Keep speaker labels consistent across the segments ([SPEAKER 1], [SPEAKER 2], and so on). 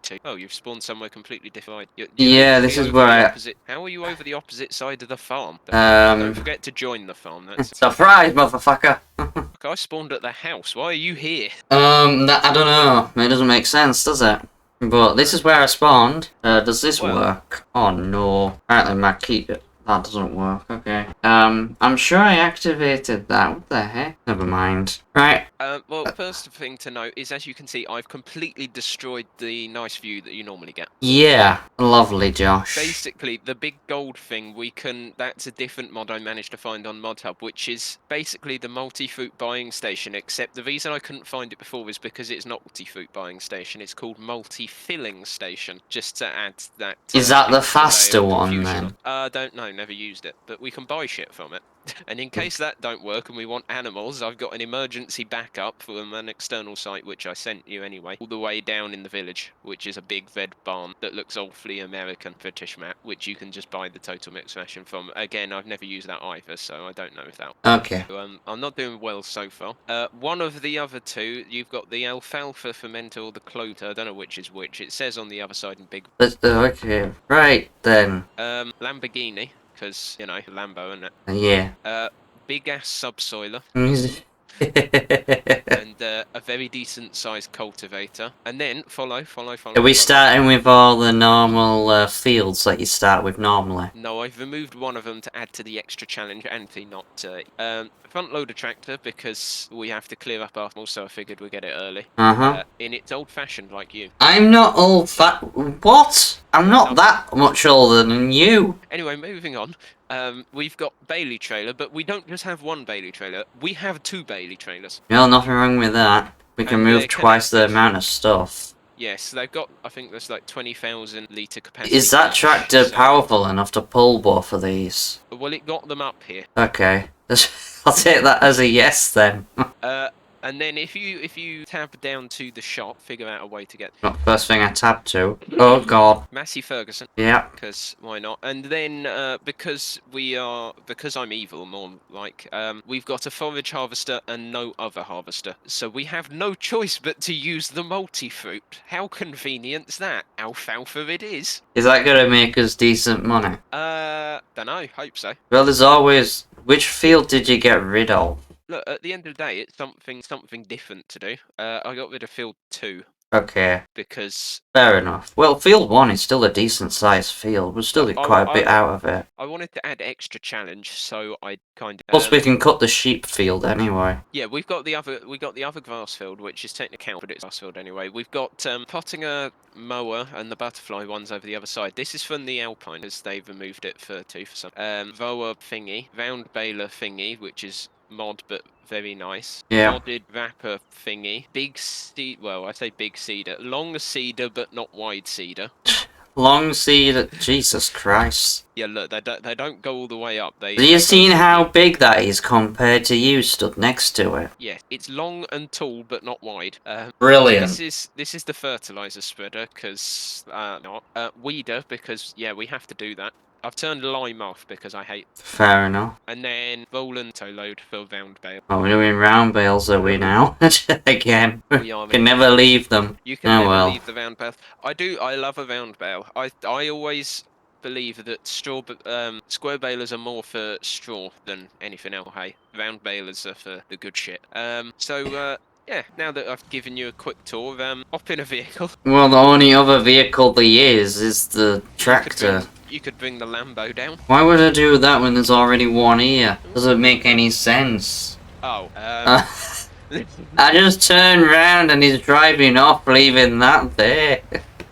[SPEAKER 1] to? Oh, you've spawned somewhere completely different. You're
[SPEAKER 2] Yeah,
[SPEAKER 1] literally
[SPEAKER 2] this is
[SPEAKER 1] over
[SPEAKER 2] where
[SPEAKER 1] the
[SPEAKER 2] I...
[SPEAKER 1] opposite. How are you over the opposite side of the farm? Don't forget to join the farm. That's
[SPEAKER 2] Surprise, motherfucker!
[SPEAKER 1] Look, I spawned at the house. Why are you here?
[SPEAKER 2] I don't know. It doesn't make sense, does it? But this is where I spawned. Does this
[SPEAKER 1] Well-
[SPEAKER 2] work? Oh no. Apparently my key... That doesn't work. Okay. I'm sure I activated that. What the heck? Never mind. Right.
[SPEAKER 1] Well, first thing to note is, as you can see, I've completely destroyed the nice view that you normally get.
[SPEAKER 2] Yeah. Lovely, Josh.
[SPEAKER 1] Basically, the big gold thing, that's a different mod I managed to find on Mod Hub, which is basically the multi-fruit buying station, except the reason I couldn't find it before was because it's not multi-fruit buying station, it's called multi-filling station, just to add that...
[SPEAKER 2] Is that the
[SPEAKER 1] extra layer
[SPEAKER 2] faster
[SPEAKER 1] of
[SPEAKER 2] one,
[SPEAKER 1] confusion.
[SPEAKER 2] then?
[SPEAKER 1] Don't know, never used it, but we can buy shit from it. And in case that don't work and we want animals, I've got an emergency backup from an external site, which I sent you anyway, all the way down in the village, which is a big red barn that looks awfully American British map, which you can just buy the total mix ration from. Again, I've never used that either, so I don't know if that...
[SPEAKER 2] Okay.
[SPEAKER 1] I'm not doing well so far. One of the other two, you've got the alfalfa fermenter or the clover, I don't know which is which. It says on the other side in big...
[SPEAKER 2] Okay. Right, then.
[SPEAKER 1] Lamborghini, because, you know, Lambo, isn't it?
[SPEAKER 2] Yeah.
[SPEAKER 1] Big ass subsoiler. And a very decent sized cultivator. And then follow.
[SPEAKER 2] Are we starting with all the normal fields that you start with normally?
[SPEAKER 1] No, I've removed one of them to add to the extra challenge, and not front loader tractor, because we have to clear up our... Also, I figured we'd get it early. In its old fashioned, like you.
[SPEAKER 2] I'm not what? I'm not that much older than you.
[SPEAKER 1] Anyway, moving on. We've got Bailey trailer, but we don't just have one Bailey trailer. We have two Bailey trailers.
[SPEAKER 2] No, nothing wrong with that. We can move twice the amount of stuff.
[SPEAKER 1] Yes, they've got, I think there's like 20,000 litre capacity.
[SPEAKER 2] Is that tractor powerful enough to pull both of these?
[SPEAKER 1] Well, it got them up here.
[SPEAKER 2] Okay. I'll take that as a yes then.
[SPEAKER 1] And then if you tab down to the shop, figure out a way to get...
[SPEAKER 2] Not first thing I tab to. Oh god.
[SPEAKER 1] Massey Ferguson.
[SPEAKER 2] Yeah.
[SPEAKER 1] Because why not? And then because I'm evil, more like, we've got a forage harvester and no other harvester. So we have no choice but to use the multi-fruit. How convenient's that? Alfalfa it is.
[SPEAKER 2] Is that gonna make us decent money?
[SPEAKER 1] Dunno, hope so.
[SPEAKER 2] Well, there's always... Which field did you get rid of?
[SPEAKER 1] Look, at the end of the day, it's something different to do. I got rid of field 2.
[SPEAKER 2] Okay.
[SPEAKER 1] Because...
[SPEAKER 2] Fair enough. Well, field 1 is still a decent sized field. We'll still get quite a bit out of it.
[SPEAKER 1] I wanted to add extra challenge, so I kind of...
[SPEAKER 2] Plus, we can cut the sheep field anyway.
[SPEAKER 1] Yeah, we got the other grass field, which is technically count, but it's grass field anyway. We've got potting a mower and the butterfly ones over the other side. This is from the Alpine, as they've removed it for some. Voa thingy, round baler thingy, which is mod but very nice.
[SPEAKER 2] Yeah.
[SPEAKER 1] Modded wrapper thingy. Big seed. Well, I say big cedar. Long cedar but not wide cedar.
[SPEAKER 2] Long cedar. Jesus Christ.
[SPEAKER 1] Yeah, look, they don't go all the way up.
[SPEAKER 2] Have you seen how big that is compared to you stood next to it?
[SPEAKER 1] Yeah, it's long and tall but not wide.
[SPEAKER 2] Brilliant.
[SPEAKER 1] This is the fertilizer spreader because weeder because yeah we have to do that. I've turned lime off because I hate...
[SPEAKER 2] Fair enough.
[SPEAKER 1] And then Roland toe load for round bale.
[SPEAKER 2] Oh, we're doing round bales, are we now? Again.
[SPEAKER 1] We are.
[SPEAKER 2] Can never leave them.
[SPEAKER 1] You can never leave the round bale. I love a round bale. I always believe that square balers are more for straw than anything else. Hey, round balers are for the good shit. Yeah, now that I've given you a quick tour, hop in a vehicle.
[SPEAKER 2] Well, the only other vehicle there is the tractor.
[SPEAKER 1] You could bring the Lambo down.
[SPEAKER 2] Why would I do that when there's already one here? Doesn't make any sense.
[SPEAKER 1] Oh,
[SPEAKER 2] I just turned round and he's driving off, leaving that there.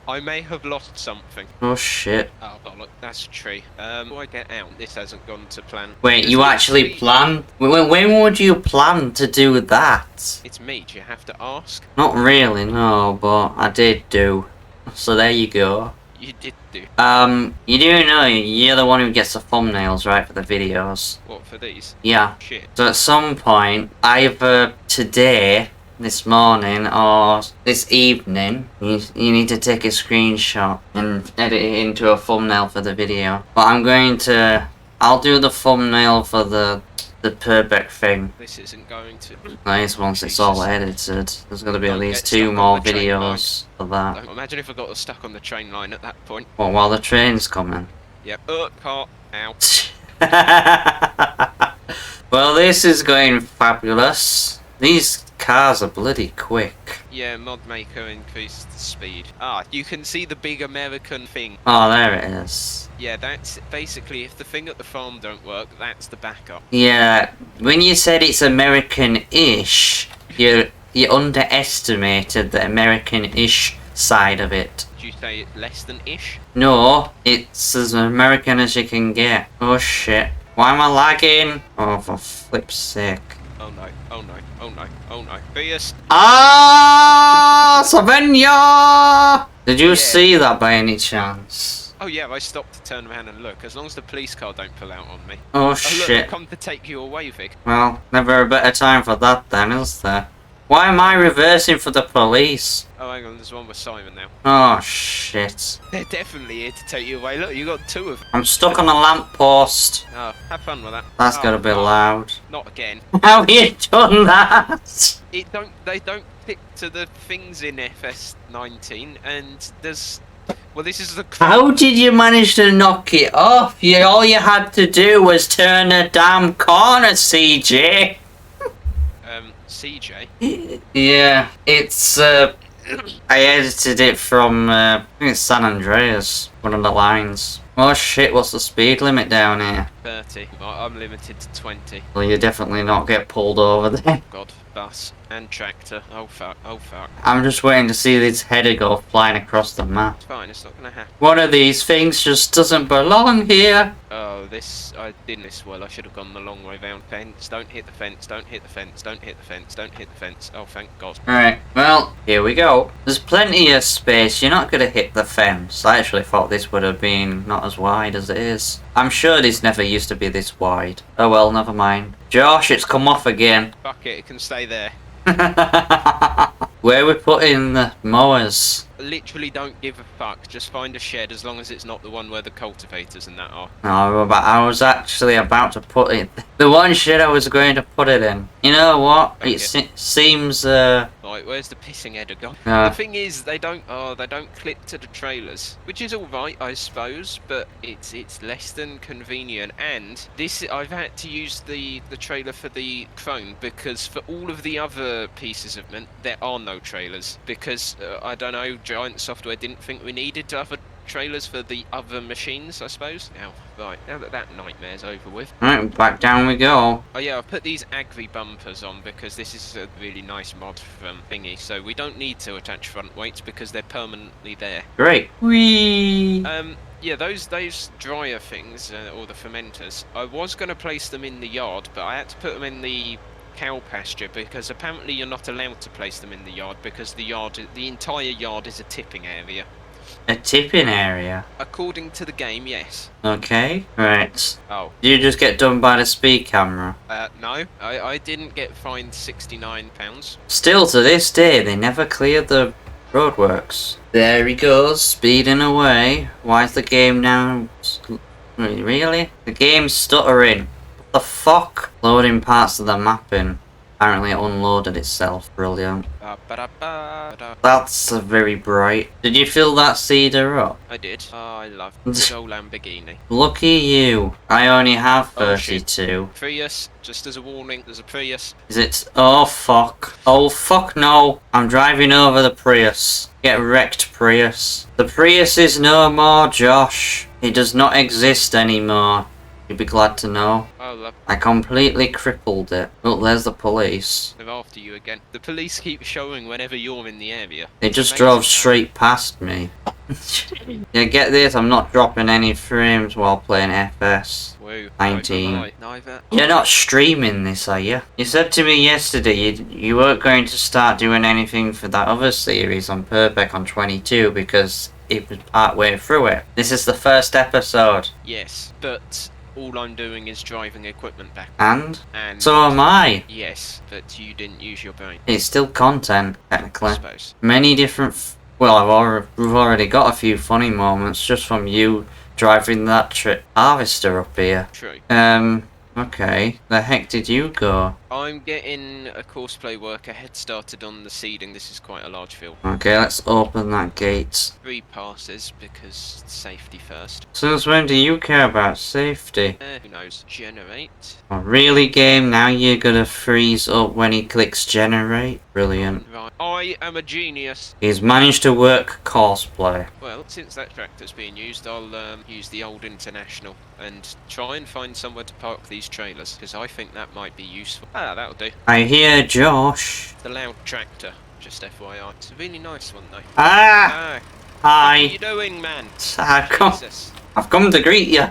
[SPEAKER 1] I may have lost something.
[SPEAKER 2] Oh shit.
[SPEAKER 1] Oh, look, that's a tree. Before I get out, this hasn't gone to plan.
[SPEAKER 2] Wait, you actually plan? When would you plan to do that?
[SPEAKER 1] It's me, do you have to ask?
[SPEAKER 2] Not really, no, but I did do. So there you go.
[SPEAKER 1] You did do.
[SPEAKER 2] You do know you're the one who gets the thumbnails, right, for the videos?
[SPEAKER 1] What, for these?
[SPEAKER 2] Yeah.
[SPEAKER 1] Shit.
[SPEAKER 2] So at some point, either today, this morning, or this evening, you need to take a screenshot and edit it into a thumbnail for the video. But I'll do the thumbnail for the the Purbeck thing.
[SPEAKER 1] This isn't going to.
[SPEAKER 2] At least once it's all
[SPEAKER 1] Jesus.
[SPEAKER 2] edited. There's gonna be at
[SPEAKER 1] Don't
[SPEAKER 2] least
[SPEAKER 1] get
[SPEAKER 2] 2
[SPEAKER 1] stuck on
[SPEAKER 2] more
[SPEAKER 1] the train
[SPEAKER 2] videos for that.
[SPEAKER 1] Don't imagine if I got stuck on the train line at that point.
[SPEAKER 2] What, while the train's coming?
[SPEAKER 1] Yep. Car. Ow.
[SPEAKER 2] Well, this is going fabulous. These cars are bloody quick.
[SPEAKER 1] Yeah, mod maker increased the speed. Ah, you can see the big American thing.
[SPEAKER 2] Oh, there it is.
[SPEAKER 1] Yeah, that's basically if the thing at the farm don't work, that's the backup.
[SPEAKER 2] Yeah, when you said it's American-ish, you underestimated the American-ish side of it.
[SPEAKER 1] Did you say it's less than ish?
[SPEAKER 2] No, it's as American as you can get. Oh shit. Why am I lagging? Oh, for flip's sake.
[SPEAKER 1] Oh no, oh no, oh no, oh no. Fierce.
[SPEAKER 2] Ah, Savannah! Did you
[SPEAKER 1] Yeah.
[SPEAKER 2] see that by any chance?
[SPEAKER 1] Oh yeah, I stopped to turn around and look. As long as the police car don't pull out on me.
[SPEAKER 2] Oh
[SPEAKER 1] Oh look,
[SPEAKER 2] shit.
[SPEAKER 1] I've come to take you away, Vic.
[SPEAKER 2] Well, never a better time for that then, is there? Why am I reversing for the police?
[SPEAKER 1] Oh hang on, there's one with Simon now.
[SPEAKER 2] Oh shit.
[SPEAKER 1] They're definitely here to take you away. Look, you got 2 of them.
[SPEAKER 2] I'm stuck on a lamppost.
[SPEAKER 1] Oh, have fun with that.
[SPEAKER 2] That's
[SPEAKER 1] Oh,
[SPEAKER 2] gotta be
[SPEAKER 1] no,
[SPEAKER 2] loud.
[SPEAKER 1] Not again.
[SPEAKER 2] How have you done that?
[SPEAKER 1] They don't stick to the things in FS19, and there's. Well, this is the.
[SPEAKER 2] How did you manage to knock it off? All you had to do was turn a damn corner, CJ.
[SPEAKER 1] CJ.
[SPEAKER 2] Yeah, it's I edited it from I think it's San Andreas, one of the lines. Oh shit, what's the speed limit down here?
[SPEAKER 1] 30. I'm limited to 20.
[SPEAKER 2] Well, you definitely not get pulled over there.
[SPEAKER 1] God, bus and tractor. Oh fuck, oh fuck.
[SPEAKER 2] I'm just waiting to see this header go flying across the map.
[SPEAKER 1] It's fine, it's not gonna happen.
[SPEAKER 2] One of these things just doesn't belong here.
[SPEAKER 1] Oh, I did this well. I should have gone the long way round. Fence, don't hit the fence, don't hit the fence, don't hit the fence, don't hit the fence. Oh, thank God.
[SPEAKER 2] Right, well, here we go. There's plenty of space. You're not gonna hit the fence. I actually thought this would have been not as wide as it is. I'm sure this never used to be this wide. Oh well, never mind. Josh, it's come off again.
[SPEAKER 1] Fuck it can stay there.
[SPEAKER 2] Where we putting the mowers?
[SPEAKER 1] Literally don't give a fuck. Just find a shed as long as it's not the one where the cultivators and that are.
[SPEAKER 2] No, but I was actually about to put it. The one shed I was going to put it in. You know what?
[SPEAKER 1] Okay.
[SPEAKER 2] It seems.
[SPEAKER 1] Right, where's the pissing header gone?
[SPEAKER 2] Uh,
[SPEAKER 1] The thing is, they don't clip to the trailers, which is all right, I suppose, but it's less than convenient. And this, I've had to use the trailer for the Chrome because for all of the other pieces of mint, there are no trailers because I don't know, Giant Software didn't think we needed other trailers for the other machines, I suppose. Now, right, now that nightmare's over with.
[SPEAKER 2] right, back down we go.
[SPEAKER 1] Oh yeah, I've put these Agri bumpers on because this is a really nice mod from Thingy, so we don't need to attach front weights because they're permanently there.
[SPEAKER 2] Great. Whee!
[SPEAKER 1] Yeah, those dryer things, or the fermenters, I was going to place them in the yard, but I had to put them in the cow pasture because apparently you're not allowed to place them in the yard because the entire yard is a tipping area.
[SPEAKER 2] A tipping area.
[SPEAKER 1] According to the game, yes.
[SPEAKER 2] Okay. Right.
[SPEAKER 1] Oh.
[SPEAKER 2] You just get done by the speed camera.
[SPEAKER 1] No, I didn't get fined £69.
[SPEAKER 2] Still to this day, they never cleared the roadworks. There he goes, speeding away. Why is the game now... Really? The game's stuttering. What the fuck? Loading parts of the mapping. Apparently it unloaded itself. Brilliant. That's very bright. Did you fill that cedar up?
[SPEAKER 1] I did. Oh, I love good old Lamborghini.
[SPEAKER 2] Lucky you. I only have
[SPEAKER 1] Oh, shit.
[SPEAKER 2] 32.
[SPEAKER 1] Prius, just as a warning, there's a Prius.
[SPEAKER 2] Is it? Oh fuck. Oh fuck no. I'm driving over the Prius. Get wrecked, Prius. The Prius is no more, Josh. It does not exist anymore. You'd be glad to know.
[SPEAKER 1] Oh, look,
[SPEAKER 2] I completely crippled it. Oh, there's the police.
[SPEAKER 1] they're after you again. The police keep showing whenever you're in the area.
[SPEAKER 2] They
[SPEAKER 1] It's
[SPEAKER 2] just
[SPEAKER 1] amazing.
[SPEAKER 2] drove straight past me. Yeah, get this, I'm not dropping any frames while playing FS.
[SPEAKER 1] Woo.
[SPEAKER 2] 19.
[SPEAKER 1] Neither.
[SPEAKER 2] You're not streaming this, are you? You said to me yesterday you weren't going to start doing anything for that other series on Purbeck on 22 because it was part way through it. This is the first episode.
[SPEAKER 1] Yes, but all I'm doing is driving equipment back.
[SPEAKER 2] And?
[SPEAKER 1] And
[SPEAKER 2] So am I.
[SPEAKER 1] yes, but you didn't use your brain,
[SPEAKER 2] It's still content,
[SPEAKER 1] I
[SPEAKER 2] technically.
[SPEAKER 1] suppose.
[SPEAKER 2] Many different... Well, we've already got a few funny moments just from you driving that harvester up here.
[SPEAKER 1] True.
[SPEAKER 2] Okay. The heck did you go?
[SPEAKER 1] I'm getting a courseplay worker head started on the seeding. This is quite a large field.
[SPEAKER 2] Okay, let's open that gate.
[SPEAKER 1] 3 passes because safety first.
[SPEAKER 2] Since when do you care about safety?
[SPEAKER 1] Who knows? Generate.
[SPEAKER 2] Oh, really, game? Now you're gonna freeze up when he clicks generate? Brilliant.
[SPEAKER 1] Right. I am a genius.
[SPEAKER 2] He's managed to work cosplay.
[SPEAKER 1] Well, since that tractor's being used, I'll use the old International and try and find somewhere to park these trailers, because I think that might be useful. Ah, that'll do.
[SPEAKER 2] I hear Josh.
[SPEAKER 1] The loud tractor, just FYI. It's a really nice one, though.
[SPEAKER 2] Ah!
[SPEAKER 1] Ah, what
[SPEAKER 2] Hi.
[SPEAKER 1] are you doing, man? Jesus.
[SPEAKER 2] I've come to greet you.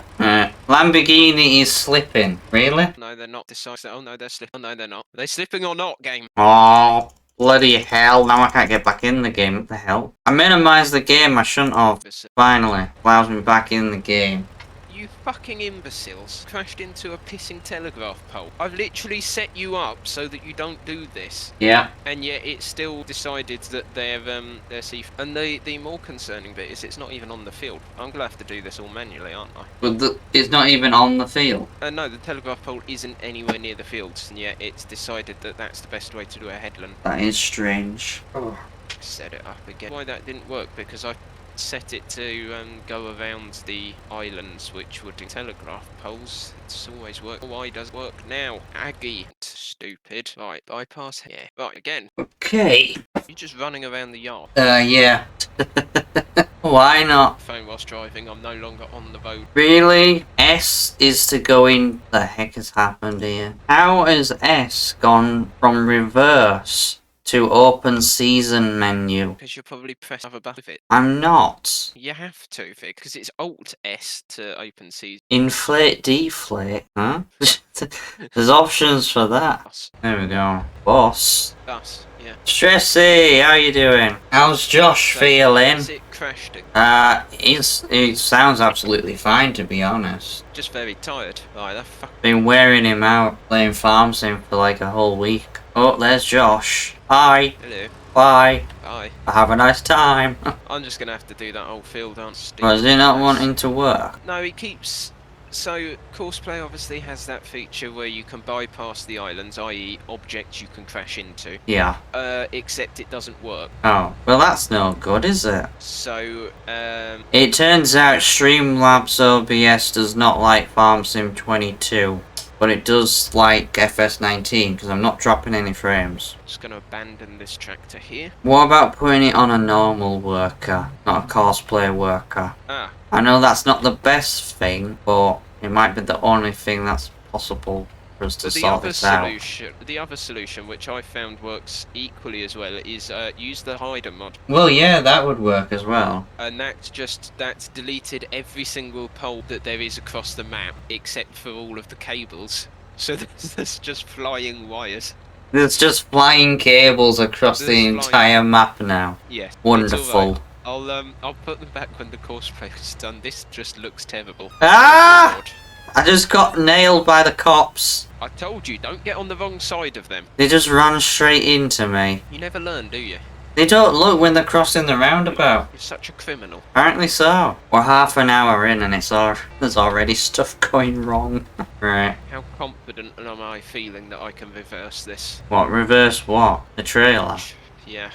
[SPEAKER 2] Lamborghini is slipping. Really?
[SPEAKER 1] No, they're not decisive. Oh, no, they're slipping. Oh, no, they're not. Are they slipping or not, game?
[SPEAKER 2] Oh, bloody hell. Now I can't get back in the game. What the hell? I minimized the game. I shouldn't have. Finally. Allows me back in the game.
[SPEAKER 1] You fucking imbeciles crashed into a pissing telegraph pole. I've literally set you up so that you don't do this.
[SPEAKER 2] Yeah.
[SPEAKER 1] And yet it still decided that they're safe. And the more concerning bit is it's not even on the field. I'm gonna have to do this all manually, aren't I?
[SPEAKER 2] But it's not even on the field.
[SPEAKER 1] No, the telegraph pole isn't anywhere near the fields, and yet it's decided that that's the best way to do a headland.
[SPEAKER 2] That is strange. Oh.
[SPEAKER 1] Set it up again. Why that didn't work? Because I set it to go around the islands, which would do telegraph poles. It's always worked. Why does it work now? Aggie. Stupid. Right, bypass here. Right, again.
[SPEAKER 2] Okay.
[SPEAKER 1] You're just running around the yard.
[SPEAKER 2] Yeah. Why not?
[SPEAKER 1] Phone whilst driving. I'm no longer on the road.
[SPEAKER 2] Really? S is to go in. The heck has happened here? How has S gone from reverse to open season menu?
[SPEAKER 1] Because you're probably pressing other button with it.
[SPEAKER 2] I'm not.
[SPEAKER 1] You have to, Vic, because it's Alt S to open season.
[SPEAKER 2] Inflate, deflate, huh? There's options for that.
[SPEAKER 1] Bus.
[SPEAKER 2] There we go. Boss.
[SPEAKER 1] Bus, yeah.
[SPEAKER 2] Stressy, how you doing? How's Josh
[SPEAKER 1] So,
[SPEAKER 2] feeling?
[SPEAKER 1] Is it crashed?
[SPEAKER 2] He sounds absolutely fine, to be honest.
[SPEAKER 1] Just very tired. Right, that fuck.
[SPEAKER 2] Been wearing him out playing farm sim for like a whole week. Oh, there's Josh. Hi.
[SPEAKER 1] Hello.
[SPEAKER 2] Bye.
[SPEAKER 1] Bye.
[SPEAKER 2] Have a nice time.
[SPEAKER 1] I'm just gonna have to do that whole field dance.
[SPEAKER 2] Was he not wanting to work?
[SPEAKER 1] No, he keeps. So, Courseplay obviously has that feature where you can bypass the islands, i.e., objects you can crash into.
[SPEAKER 2] Yeah.
[SPEAKER 1] Except it doesn't work.
[SPEAKER 2] Oh, well that's no good, is it?
[SPEAKER 1] So,
[SPEAKER 2] It turns out Streamlabs OBS does not like Farm Sim 22, but it does like FS19 because I'm not dropping any frames.
[SPEAKER 1] just gonna abandon this tractor here.
[SPEAKER 2] What about putting it on a normal worker, not a cosplay worker?
[SPEAKER 1] Ah,
[SPEAKER 2] I know that's not the best thing, but it might be the only thing that's possible for us to
[SPEAKER 1] but
[SPEAKER 2] sort this out.
[SPEAKER 1] the other solution, which I found works equally as well, is use the hider mod.
[SPEAKER 2] Well, yeah, that would work as well.
[SPEAKER 1] And that's deleted every single pole that there is across the map, except for all of the cables. So there's just flying wires.
[SPEAKER 2] There's just flying cables across
[SPEAKER 1] There's
[SPEAKER 2] the
[SPEAKER 1] flying-
[SPEAKER 2] entire map now.
[SPEAKER 1] Yes. it's
[SPEAKER 2] Wonderful.
[SPEAKER 1] alright. I'll put them back when the courseplay is done. This just looks terrible.
[SPEAKER 2] Ah!
[SPEAKER 1] Oh, Lord.
[SPEAKER 2] I just got nailed by the cops.
[SPEAKER 1] I told you, don't get on the wrong side of them.
[SPEAKER 2] They just ran straight into me.
[SPEAKER 1] You never learn, do you?
[SPEAKER 2] They don't look when they're crossing the roundabout.
[SPEAKER 1] You're such a criminal.
[SPEAKER 2] Apparently so. We're half an hour in and there's already stuff going wrong. Right.
[SPEAKER 1] How confident am I feeling that I can reverse this?
[SPEAKER 2] What, reverse what? The trailer?
[SPEAKER 1] Yeah.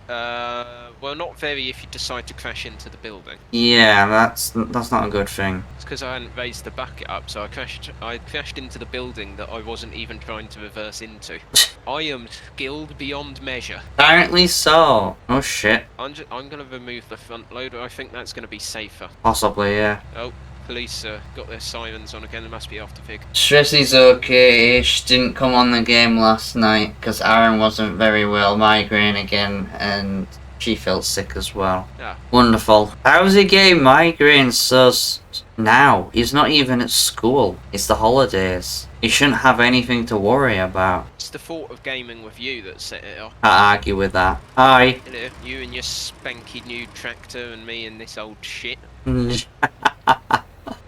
[SPEAKER 1] Well, not very if you decide to crash into the building.
[SPEAKER 2] Yeah, that's not a good thing.
[SPEAKER 1] It's because I hadn't raised the bucket up, so I crashed into the building that I wasn't even trying to reverse into. I am skilled beyond measure.
[SPEAKER 2] Apparently so. Oh shit.
[SPEAKER 1] I'm gonna remove the front loader. I think that's gonna be safer.
[SPEAKER 2] Possibly, yeah.
[SPEAKER 1] Oh, police got their sirens on again. They must be after Pig.
[SPEAKER 2] Stressy's okay-ish. Didn't come on the game last night because Aaron wasn't very well. Migraine again, and she felt sick as well.
[SPEAKER 1] Ah.
[SPEAKER 2] Wonderful. How's he getting migraine now? He's not even at school. It's the holidays. He shouldn't have anything to worry about.
[SPEAKER 1] It's the thought of gaming with you that set it off.
[SPEAKER 2] I argue with that. Hi.
[SPEAKER 1] Hello, you and your spanky new tractor and me and this old shit.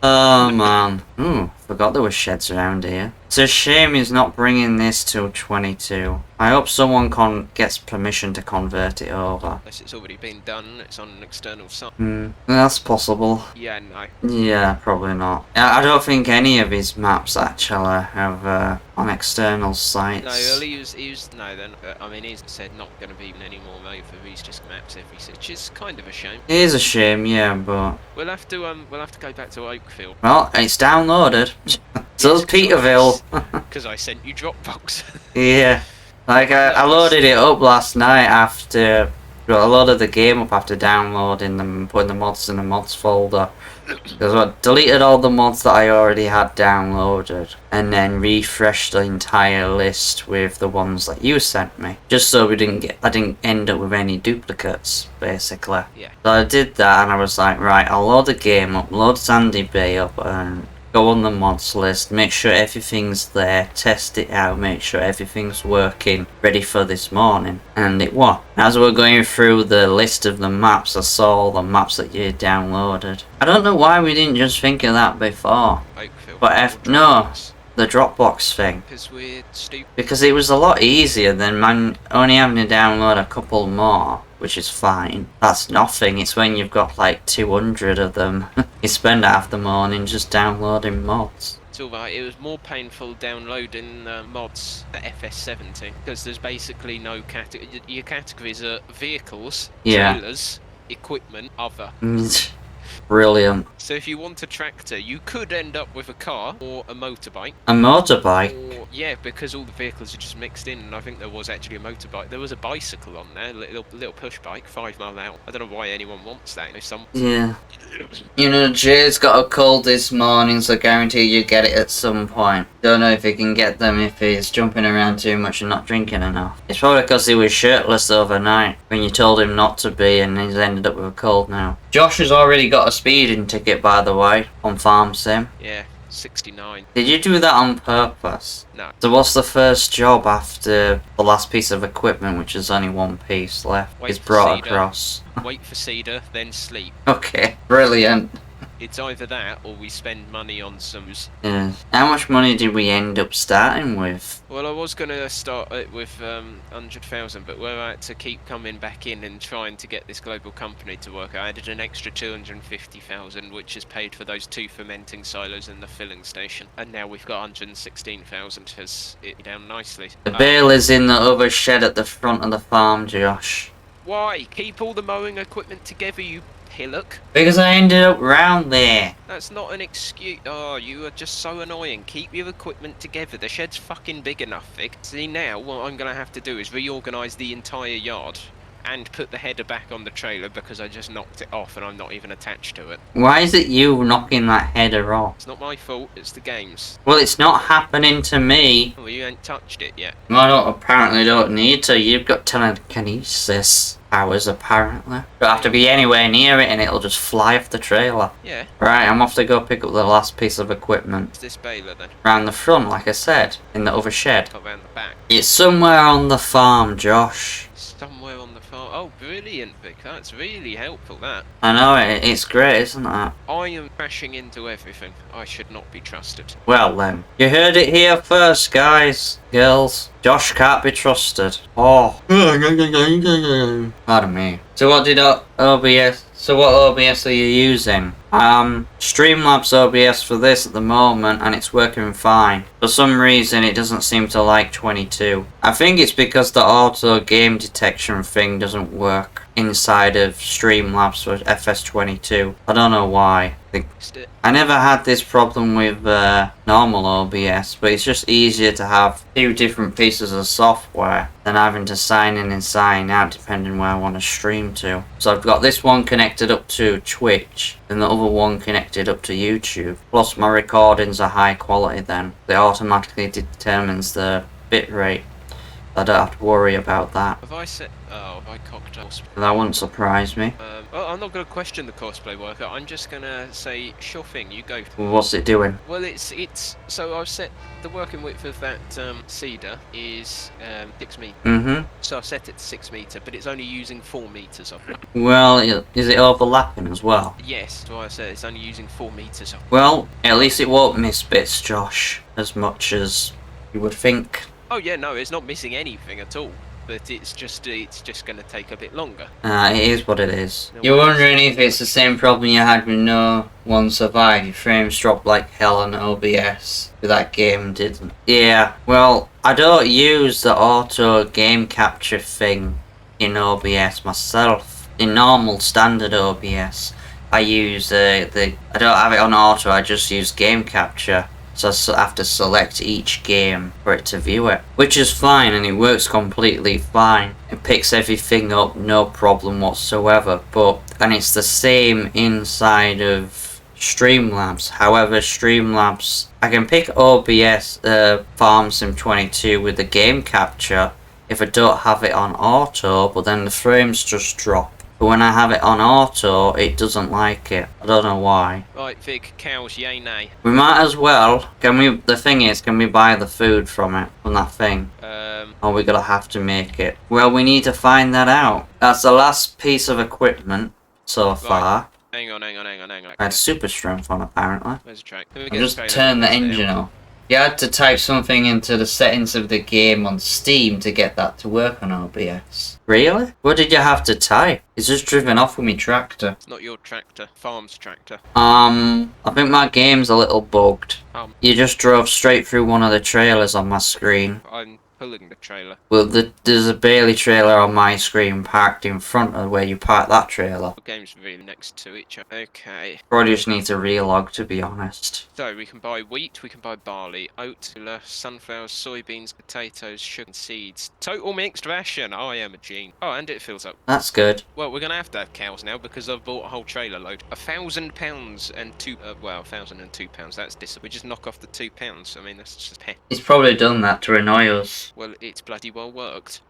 [SPEAKER 2] Oh man. Ooh, Forgot there were sheds around here. It's a shame he's not bringing this to 22. I hope someone gets permission to convert it over.
[SPEAKER 1] Unless it's already been done, it's on an external site.
[SPEAKER 2] That's possible.
[SPEAKER 1] Yeah, no.
[SPEAKER 2] Yeah, probably not. I don't think any of his maps actually have on external sites.
[SPEAKER 1] No, well, he's said not going to be any more over. He's just maps every city, which is kind of a shame.
[SPEAKER 2] It is a shame, yeah, but
[SPEAKER 1] we'll have to go back to Oakfield.
[SPEAKER 2] Well, it's downloaded. So is Peterville.
[SPEAKER 1] Because I sent you Dropbox.
[SPEAKER 2] Yeah. Like, I loaded it up last night after... Well, I loaded the game up after downloading them and putting the mods in the mods folder. Because I deleted all the mods that I already had downloaded. And then refreshed the entire list with the ones that you sent me. Just so I didn't end up with any duplicates, basically.
[SPEAKER 1] Yeah.
[SPEAKER 2] So I did that and I was like, right, I'll load the game up, load Sandy Bay up and... go on the mods list, make sure everything's there, test it out, make sure everything's working, ready for this morning. And it was. As we were going through the list of the maps, I saw all the maps that you downloaded. I don't know why we didn't just think of that before. But no, the Dropbox thing.
[SPEAKER 1] Because we're stupid.
[SPEAKER 2] Because it was a lot easier than only having to download a couple more. Which is fine. That's nothing. It's when you've got like 200 of them. You spend half the morning just downloading mods.
[SPEAKER 1] It's alright, it was more painful downloading mods at FS17 because there's basically no category. Your categories are vehicles, trailers, equipment, other.
[SPEAKER 2] Brilliant.
[SPEAKER 1] So if you want a tractor, you could end up with a car or a motorbike.
[SPEAKER 2] A motorbike?
[SPEAKER 1] Or, yeah, because all the vehicles are just mixed in, and I think there was actually a motorbike. There was a bicycle on there, little push bike, 5 mile an hour. I don't know why anyone wants that.
[SPEAKER 2] Yeah. You know, Jay's got a cold this morning, so I guarantee you get it at some point. Don't know if he can get them if he's jumping around too much and not drinking enough. It's probably because he was shirtless overnight when you told him not to be, and he's ended up with a cold now. Josh has already got a speeding ticket, by the way, on Farm Sim.
[SPEAKER 1] Yeah, 69.
[SPEAKER 2] Did you do that on purpose?
[SPEAKER 1] No.
[SPEAKER 2] So what's the first job after the last piece of equipment, which is only one piece left, is brought across?
[SPEAKER 1] Wait for Cedar, then sleep.
[SPEAKER 2] Okay, brilliant.
[SPEAKER 1] It's either that or we spend money on some...
[SPEAKER 2] Yeah. How much money did we end up starting with?
[SPEAKER 1] Well, I was going to start it with 100,000, but we're out to keep coming back in and trying to get this global company to work. I added an extra 250,000, which has paid for those 2 fermenting silos and the filling station. And now we've got 116,000, has it down nicely.
[SPEAKER 2] The bale is in the other shed at the front of the farm, Josh.
[SPEAKER 1] Why? Keep all the mowing equipment together, you pillock.
[SPEAKER 2] Because I ended up round there.
[SPEAKER 1] That's not an excuse. Oh, you are just so annoying. Keep your equipment together. The shed's fucking big enough, Vic. See, now what I'm going to have to do is reorganise the entire yard and put the header back on the trailer because I just knocked it off and I'm not even attached to it.
[SPEAKER 2] Why is it you knocking that header off?
[SPEAKER 1] It's not my fault, it's the game's.
[SPEAKER 2] Well, it's not happening to me.
[SPEAKER 1] Well, you ain't touched it yet.
[SPEAKER 2] Well, apparently don't need to. You've got telekinesis powers, apparently. Don't have to be anywhere near it and it'll just fly off the trailer.
[SPEAKER 1] Yeah.
[SPEAKER 2] Right, I'm off to go pick up the last piece of equipment.
[SPEAKER 1] It's this baler then?
[SPEAKER 2] Round the front, like I said, in the other shed.
[SPEAKER 1] Not round the back.
[SPEAKER 2] It's somewhere on the farm, Josh.
[SPEAKER 1] Somewhere on the farm. Oh, brilliant, Vic. That's really helpful, that.
[SPEAKER 2] I know, it's great, isn't it?
[SPEAKER 1] I am crashing into everything. I should not be trusted.
[SPEAKER 2] Well then, you heard it here first, guys, girls. Josh can't be trusted. Oh. Pardon me. So what did OBS? So what OBS are you using? Streamlabs OBS for this at the moment, and it's working fine. For some reason, it doesn't seem to like 22. I think it's because the auto game detection thing doesn't work inside of Streamlabs for FS22. I don't know why. I never had this problem with normal OBS, but it's just easier to have 2 different pieces of software than having to sign in and sign out depending where I want to stream to. So I've got this one connected up to Twitch and the other one connected up to YouTube. Plus my recordings are high quality then. It automatically determines the bitrate. I don't have to worry about that.
[SPEAKER 1] Have I set? Oh, have I cocked up?
[SPEAKER 2] That wouldn't surprise me.
[SPEAKER 1] Well, I'm not going to question the cosplay worker. I'm just going to say, sure thing, you go.
[SPEAKER 2] What's it doing?
[SPEAKER 1] Well, it's so I've set the working width of that cedar is 6 meters.
[SPEAKER 2] Mm-hmm.
[SPEAKER 1] So I've set it to 6 meter, but it's only using 4 meters of it.
[SPEAKER 2] Well, is it overlapping as well?
[SPEAKER 1] Yes, that's why I said it's only using 4 meters of it.
[SPEAKER 2] Well, at least it won't miss bits, Josh, as much as you would think.
[SPEAKER 1] Oh yeah, no, it's not missing anything at all. But it's just going to take a bit longer.
[SPEAKER 2] It is what it is.
[SPEAKER 1] No
[SPEAKER 2] You're
[SPEAKER 1] worries.
[SPEAKER 2] wondering if it's the same problem you had with No One Survived. Your frames dropped like hell on OBS. But that game didn't. Yeah, well, I don't use the auto game capture thing in OBS myself. In normal standard OBS, I use I don't have it on auto, I just use game capture. So I have to select each game for it to view it. Which is fine, and it works completely fine. It picks everything up, no problem whatsoever. And it's the same inside of Streamlabs. However, Streamlabs, I can pick OBS Farm Sim 22 with the game capture if I don't have it on auto, but then the frames just drop. But when I have it on auto, it doesn't like it. I don't know why.
[SPEAKER 1] Right, Vic, cows, yay, nay.
[SPEAKER 2] We might as well. The thing is, can we buy the food from it? From that thing? Or we gonna have to make it? Well, we need to find that out. That's the last piece of equipment so far.
[SPEAKER 1] Hang on.
[SPEAKER 2] I had super strength on, apparently.
[SPEAKER 1] Where's the track?
[SPEAKER 2] I just turned the engine off. You had to type something into the settings of the game on Steam to get that to work on OBS. Really? What did you have to type? It's just driven off with me tractor.
[SPEAKER 1] It's not your tractor, farm's tractor.
[SPEAKER 2] I think my game's a little bugged. You just drove straight through one of the trailers on my screen.
[SPEAKER 1] I'm pulling the trailer.
[SPEAKER 2] Well, there's a Bailey trailer on my screen parked in front of where you parked that trailer.
[SPEAKER 1] The game's really next to each other. Okay.
[SPEAKER 2] Probably just need to relog, to be honest.
[SPEAKER 1] So we can buy wheat, we can buy barley, oat, sunflowers, soybeans, potatoes, sugar and seeds. Total mixed ration. I am a gene. Oh, and it fills up.
[SPEAKER 2] That's good.
[SPEAKER 1] Well, we're gonna have to have cows now because I've bought a whole trailer load. £1,000 and £1,002. That's we just knock off the £2. I mean, that's just pet.
[SPEAKER 2] He's probably done that to annoy us.
[SPEAKER 1] Well, it's bloody well worked.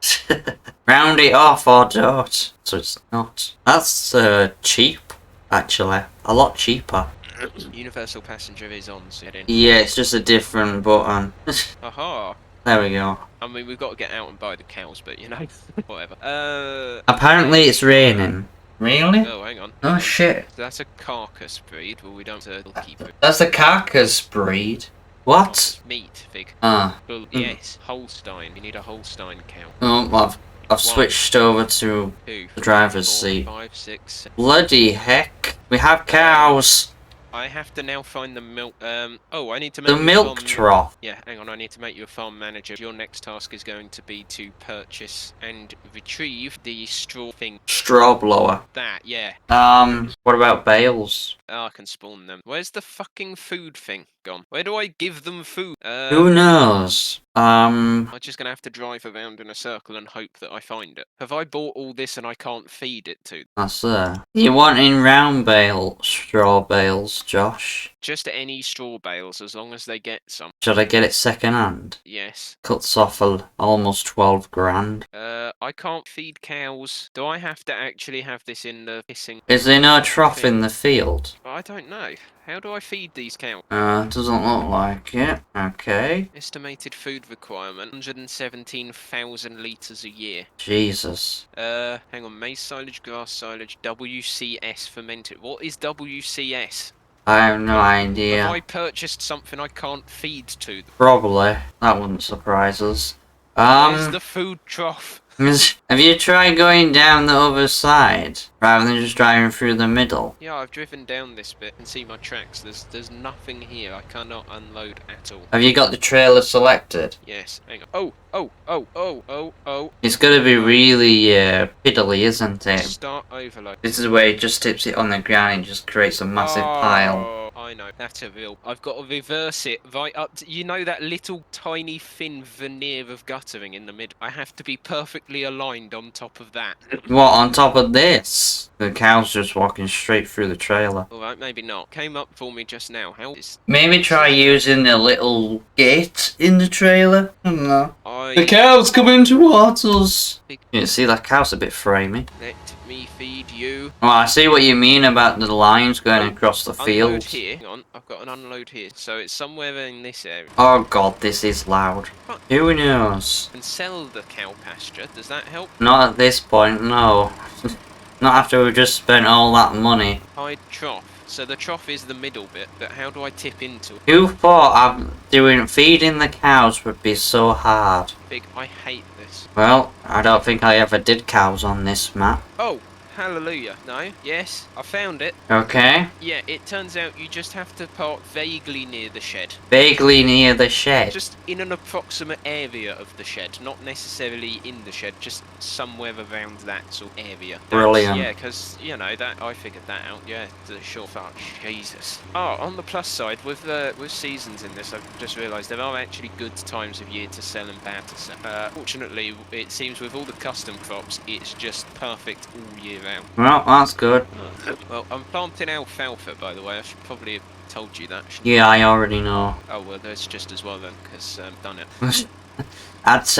[SPEAKER 2] Round it off or don't. So it's not. That's cheap, actually. A lot cheaper.
[SPEAKER 1] Universal passenger is on, so get in.
[SPEAKER 2] Yeah, it's just a different button.
[SPEAKER 1] Aha!
[SPEAKER 2] There we go.
[SPEAKER 1] I mean, we've got to get out and buy the cows, but you know, whatever.
[SPEAKER 2] Apparently it's raining. Really?
[SPEAKER 1] Oh, hang on.
[SPEAKER 2] Oh shit.
[SPEAKER 1] That's a carcass breed. Well, we don't keep it.
[SPEAKER 2] That's a carcass breed. What?
[SPEAKER 1] Meat, Fig.
[SPEAKER 2] Ah.
[SPEAKER 1] Well, yes, Holstein. We need a Holstein cow.
[SPEAKER 2] Oh, I've switched over to
[SPEAKER 1] 2,
[SPEAKER 2] the driver's
[SPEAKER 1] 4,
[SPEAKER 2] seat.
[SPEAKER 1] 5, 6, 7.
[SPEAKER 2] Bloody heck. We have cows.
[SPEAKER 1] I have to now find the milk. Oh, I need to make
[SPEAKER 2] The
[SPEAKER 1] you a
[SPEAKER 2] milk
[SPEAKER 1] farm-
[SPEAKER 2] trough.
[SPEAKER 1] Yeah, hang on. I need to make you a farm manager. Your next task is going to be to purchase and retrieve the straw thing.
[SPEAKER 2] Straw blower.
[SPEAKER 1] That, yeah.
[SPEAKER 2] What about bales?
[SPEAKER 1] Oh, I can spawn them. Where's the fucking food thing gone? Where do I give them food?
[SPEAKER 2] Who knows?
[SPEAKER 1] I'm just gonna have to drive around in a circle and hope that I find it. Have I bought all this and I can't feed it to?
[SPEAKER 2] That's there. You wanting round straw bales, Josh?
[SPEAKER 1] Just any straw bales, as long as they get some.
[SPEAKER 2] Should I get it second hand?
[SPEAKER 1] Yes.
[SPEAKER 2] Cuts off almost 12 grand.
[SPEAKER 1] I can't feed cows. Do I have to actually have this in the pissing?
[SPEAKER 2] Is there no trough in the field?
[SPEAKER 1] I don't know. How do I feed these cows?
[SPEAKER 2] Doesn't look like it. Okay.
[SPEAKER 1] Estimated food requirement, 117,000 litres a year.
[SPEAKER 2] Jesus.
[SPEAKER 1] Hang on. Maize silage, grass silage, WCS fermented. What is WCS?
[SPEAKER 2] I have no idea.
[SPEAKER 1] Have I purchased something I can't feed to them?
[SPEAKER 2] Probably. That wouldn't surprise us.
[SPEAKER 1] Where's the food trough?
[SPEAKER 2] Have you tried going down the other side rather than just driving through the middle?
[SPEAKER 1] Yeah, I've driven down this bit and see my tracks. There's nothing here. I cannot unload at all.
[SPEAKER 2] Have you got the trailer selected?
[SPEAKER 1] Yes. Hang on. Oh.
[SPEAKER 2] It's gonna be really piddly, isn't it?
[SPEAKER 1] Start overload.
[SPEAKER 2] This is where it just tips it on the ground and just creates a massive pile.
[SPEAKER 1] I know. That's a real. I've got to reverse it right up to, you know, that little tiny thin veneer of guttering in the middle. I have to be perfectly aligned on top of that.
[SPEAKER 2] What, on top of this? The cow's just walking straight through the trailer.
[SPEAKER 1] Alright, maybe not. Came up for me just now. How is...
[SPEAKER 2] Maybe try using the little gate in the trailer? I don't know. The cow's coming towards us. You see, that cow's a bit framey.
[SPEAKER 1] Let me feed you.
[SPEAKER 2] Well, I see what you mean about the lines going
[SPEAKER 1] Oh,
[SPEAKER 2] across the
[SPEAKER 1] Unload
[SPEAKER 2] field.
[SPEAKER 1] here. Hang on, I've got an unload here. So it's somewhere in this area.
[SPEAKER 2] Oh god, this is loud.
[SPEAKER 1] Fuck.
[SPEAKER 2] Who knows?
[SPEAKER 1] And sell the cow pasture. Does that help?
[SPEAKER 2] Not at this point, no. Not after we've just spent all that money.
[SPEAKER 1] Hide trough. So the trough is the middle bit, but how do I tip into it?
[SPEAKER 2] Who thought feeding the cows would be so hard?
[SPEAKER 1] Big, I hate this.
[SPEAKER 2] Well, I don't think I ever did cows on this map.
[SPEAKER 1] Oh, hallelujah. No, yes, I found it.
[SPEAKER 2] Okay.
[SPEAKER 1] Yeah, it turns out you just have to park vaguely near the shed.
[SPEAKER 2] Vaguely near the shed.
[SPEAKER 1] Just in an approximate area of the shed, not necessarily in the shed, just somewhere around that sort of area.
[SPEAKER 2] Brilliant.
[SPEAKER 1] Yeah, because, you know, that I figured that out. Yeah, the short fuck. Jesus. Oh, on the plus side, with seasons in this, I've just realised there are actually good times of year to sell and bad to sell. Fortunately, it seems with all the custom crops, it's just perfect all year round.
[SPEAKER 2] Well, that's good.
[SPEAKER 1] Well, I'm planting alfalfa, by the way. I should probably have told you that.
[SPEAKER 2] Yeah, I already know.
[SPEAKER 1] Oh, well, that's just as well then, because done it.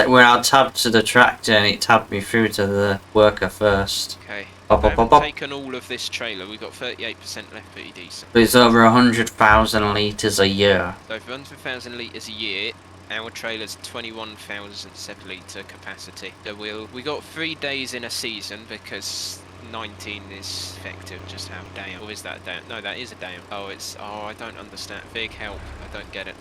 [SPEAKER 2] When I tabbed to the tractor and it tabbed me through to the worker first.
[SPEAKER 1] Okay.
[SPEAKER 2] Pop,
[SPEAKER 1] I
[SPEAKER 2] pop,
[SPEAKER 1] haven't
[SPEAKER 2] pop, pop.
[SPEAKER 1] taken all of this trailer. We've got 38% left, pretty decent.
[SPEAKER 2] But it's over 100,000 litres a year.
[SPEAKER 1] So for 100,000 litres a year, our trailer's 21,007 litre capacity. So we got 3 days in a season because 19 is effective. Just how day? Or is that a day? No, that is a day. Oh, I don't understand. Big help. I don't get it.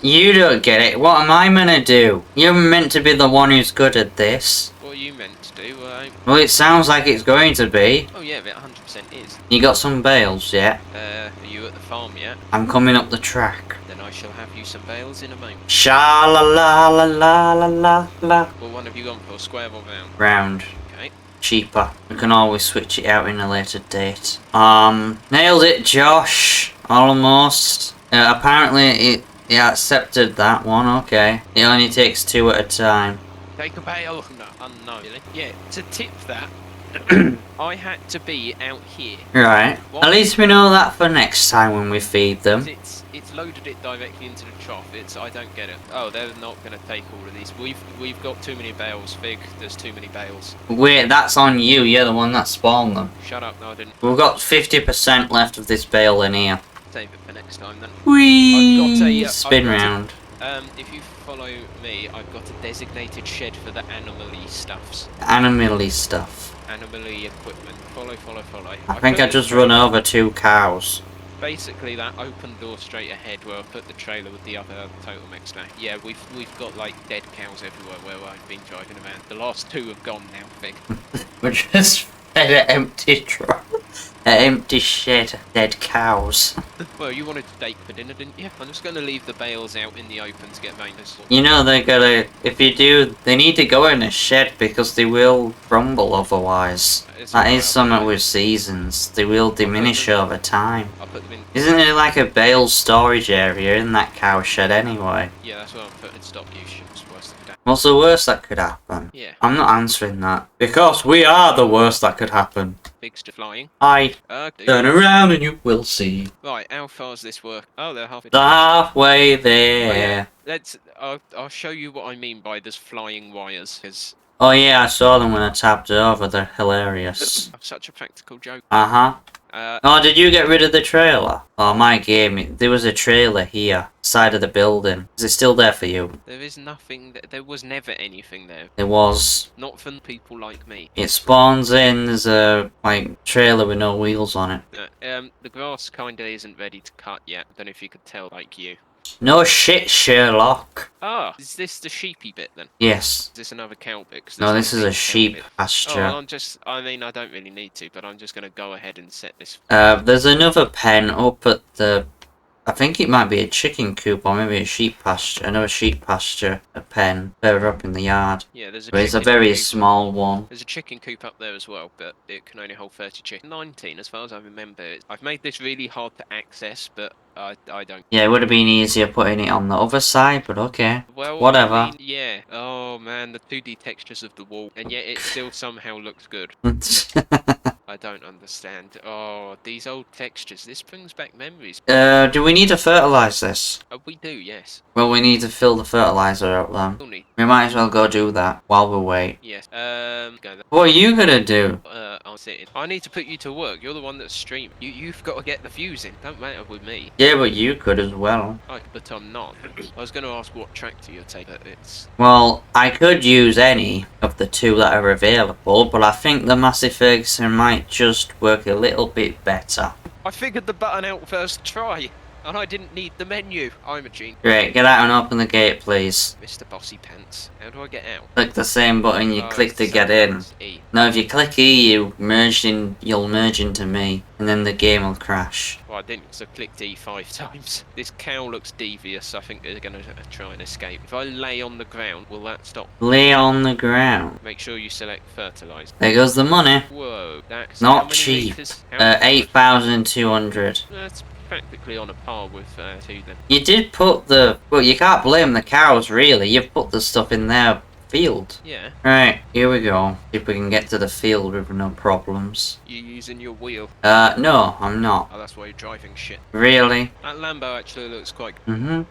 [SPEAKER 2] You don't get it. What am I meant to do? You're meant to be the one who's good at this.
[SPEAKER 1] What are you meant to do?
[SPEAKER 2] Well, it sounds like it's going to be.
[SPEAKER 1] Oh yeah, it 100% is.
[SPEAKER 2] You got some bales yet?
[SPEAKER 1] Are you at the farm yet?
[SPEAKER 2] I'm coming up the track.
[SPEAKER 1] Then I shall have you some bales in a moment.
[SPEAKER 2] Sha la la la la la la la.
[SPEAKER 1] What one have you gone for? Square or round?
[SPEAKER 2] Round.
[SPEAKER 1] Okay.
[SPEAKER 2] Cheaper. We can always switch it out in a later date. Nailed it, Josh. Almost. Apparently it accepted that one, okay. It only takes 2 at a time.
[SPEAKER 1] Take a bale. No, unknowingly. Yeah, to tip that, I had to be out here.
[SPEAKER 2] Right.
[SPEAKER 1] What?
[SPEAKER 2] At least we know that for next time when we feed them.
[SPEAKER 1] It's loaded it directly into the trough. I don't get it. Oh, they're not going to take all of these. We've got too many bales, Fig. There's too many bales.
[SPEAKER 2] Wait, that's on you. You're the one that spawned them.
[SPEAKER 1] Shut up. No, I didn't.
[SPEAKER 2] We've got 50% left of this bale in here.
[SPEAKER 1] Save it for next time then.
[SPEAKER 2] Whee!
[SPEAKER 1] I've
[SPEAKER 2] Spin
[SPEAKER 1] got a-
[SPEAKER 2] round.
[SPEAKER 1] If you follow me, I've got a designated shed for the animal-y stuffs.
[SPEAKER 2] Animal-y stuff.
[SPEAKER 1] Animal-y equipment. Follow.
[SPEAKER 2] I think
[SPEAKER 1] put
[SPEAKER 2] I
[SPEAKER 1] it
[SPEAKER 2] just
[SPEAKER 1] straight-
[SPEAKER 2] run over 2 cows.
[SPEAKER 1] Basically, that open door straight ahead where I put the trailer with the other total mix stack. Yeah, we've got like dead cows everywhere where I've been driving around. The last 2 have gone now, Fig.
[SPEAKER 2] We're just fed an empty truck. An empty shed of dead cows.
[SPEAKER 1] Well, you wanted steak for dinner, didn't you? I'm just going to leave the bales out in the open to get rainers.
[SPEAKER 2] You know they gotta, if you do, they need to go in a shed because they will crumble otherwise. That is something with seasons. They will diminish over time.
[SPEAKER 1] I'll put them in.
[SPEAKER 2] Isn't it like a bale storage area in that cow shed anyway?
[SPEAKER 1] Yeah, that's what I'm putting in stock use. It's worse than that.
[SPEAKER 2] What's the worst that could happen?
[SPEAKER 1] Yeah.
[SPEAKER 2] I'm not answering that. Because we are the worst that could happen.
[SPEAKER 1] Big stuff flying.
[SPEAKER 2] I turn around and you will see.
[SPEAKER 1] Right, how far's this work? Oh, they're halfway.
[SPEAKER 2] The halfway
[SPEAKER 1] Oh,
[SPEAKER 2] there.
[SPEAKER 1] yeah. I'll show you what I mean by there's flying wires, because
[SPEAKER 2] Oh yeah, I saw them when I tapped over. They're hilarious.
[SPEAKER 1] I'm such a practical joke.
[SPEAKER 2] Uh-huh.
[SPEAKER 1] Uh,
[SPEAKER 2] Oh, did you get rid of the trailer? Oh, my game. There was a trailer here, side of the building. Is it still there for you?
[SPEAKER 1] there is nothing. There was never anything there.
[SPEAKER 2] It was.
[SPEAKER 1] Not for people like me.
[SPEAKER 2] It spawns in, there's a, like, trailer with no wheels on it.
[SPEAKER 1] The grass kinda isn't ready to cut yet. I don't know if you could tell, like you.
[SPEAKER 2] No shit, Sherlock.
[SPEAKER 1] Ah, is this the sheepy bit then?
[SPEAKER 2] Yes.
[SPEAKER 1] Is this another cow bit? 'Cause
[SPEAKER 2] No,
[SPEAKER 1] there's
[SPEAKER 2] this is
[SPEAKER 1] big
[SPEAKER 2] a
[SPEAKER 1] cow
[SPEAKER 2] sheep
[SPEAKER 1] bit.
[SPEAKER 2] pasture.
[SPEAKER 1] Oh, I mean, I don't really need to, but I'm just gonna go ahead and set this.
[SPEAKER 2] There's another pen up at the... I think it might be a chicken coop or maybe a sheep pasture. Another sheep pasture, a pen, further up in the yard.
[SPEAKER 1] Yeah, there's a
[SPEAKER 2] But it's a
[SPEAKER 1] chicken
[SPEAKER 2] very
[SPEAKER 1] coop.
[SPEAKER 2] small one.
[SPEAKER 1] There's a chicken coop up there as well, but it can only hold 30 chickens. 19, as far as I remember. I've made this really hard to access, but I don't.
[SPEAKER 2] Yeah, it would have been easier putting it on the other side, but okay.
[SPEAKER 1] Well,
[SPEAKER 2] Whatever.
[SPEAKER 1] I mean, yeah. Oh man, the 2D textures of the wall, and yet it still somehow looks good. I I don't understand. Oh, these old textures. This brings back memories.
[SPEAKER 2] Do we need to fertilize this?
[SPEAKER 1] We do, yes.
[SPEAKER 2] Well, we need to fill the fertilizer up then.
[SPEAKER 1] We'll need.
[SPEAKER 2] We might as well go do that while we wait.
[SPEAKER 1] Yes. Go there.
[SPEAKER 2] What are you gonna do?
[SPEAKER 1] I'm sitting. I need to put you to work. You're the one that's streaming. You've got to get the views in. Don't matter with me.
[SPEAKER 2] Yeah, but you could as well.
[SPEAKER 1] But I'm not. I was going to ask what tractor you're taking, but it's...
[SPEAKER 2] Well, I could use any of the two that are available, but I think the Massey Ferguson might just work a little bit better.
[SPEAKER 1] I figured the button out first try, and I didn't need the menu. I'm a genius.
[SPEAKER 2] Great, get out and open the gate, please.
[SPEAKER 1] Mr. Bossy Pants. How do I get out?
[SPEAKER 2] Click the same button you
[SPEAKER 1] Oh,
[SPEAKER 2] click to
[SPEAKER 1] it's
[SPEAKER 2] get in.
[SPEAKER 1] E.
[SPEAKER 2] No, if you click E, you'll merge into me, and then the game will crash.
[SPEAKER 1] Well, I didn't, so I clicked E 5 times. This cow looks devious. I think they're going to try and escape. If I lay on the ground, will that stop?
[SPEAKER 2] Lay on the ground.
[SPEAKER 1] Make sure you select fertilizer.
[SPEAKER 2] There goes the money.
[SPEAKER 1] Whoa, that's
[SPEAKER 2] Not
[SPEAKER 1] how many
[SPEAKER 2] cheap.
[SPEAKER 1] litres? How
[SPEAKER 2] 8,200.
[SPEAKER 1] That's practically on a par with 2 then.
[SPEAKER 2] You did put the... Well, you can't blame the cows, really. You've put the stuff in their field.
[SPEAKER 1] Yeah.
[SPEAKER 2] Right, here we go. See if we can get to the field with no problems.
[SPEAKER 1] You using your wheel?
[SPEAKER 2] No, I'm not.
[SPEAKER 1] Oh, that's why you're driving shit.
[SPEAKER 2] Really?
[SPEAKER 1] That Lambo actually looks quite...
[SPEAKER 2] At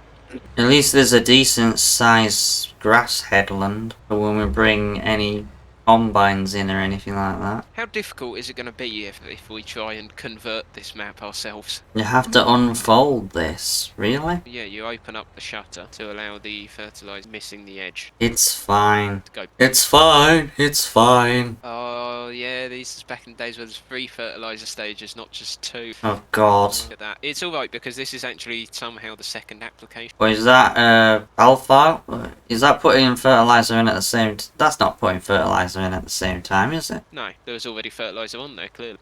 [SPEAKER 2] least there's a decent sized grass headland for when we bring any combines in or anything like that.
[SPEAKER 1] How difficult is it going to be if we try and convert this map ourselves?
[SPEAKER 2] You have to unfold this. Really?
[SPEAKER 1] Yeah, you open up the shutter to allow the fertilizer missing the edge
[SPEAKER 2] It's fine.
[SPEAKER 1] to go.
[SPEAKER 2] It's fine. It's fine.
[SPEAKER 1] Oh, yeah, these is back in the days where there's 3 fertilizer stages, not just 2.
[SPEAKER 2] Oh god.
[SPEAKER 1] Look at that. It's alright because this is actually somehow the second application.
[SPEAKER 2] What is that, alpha? Is that putting fertilizer in at the same That's not putting fertilizer in at the same time, is it?
[SPEAKER 1] No, there was already fertilizer on there, clearly.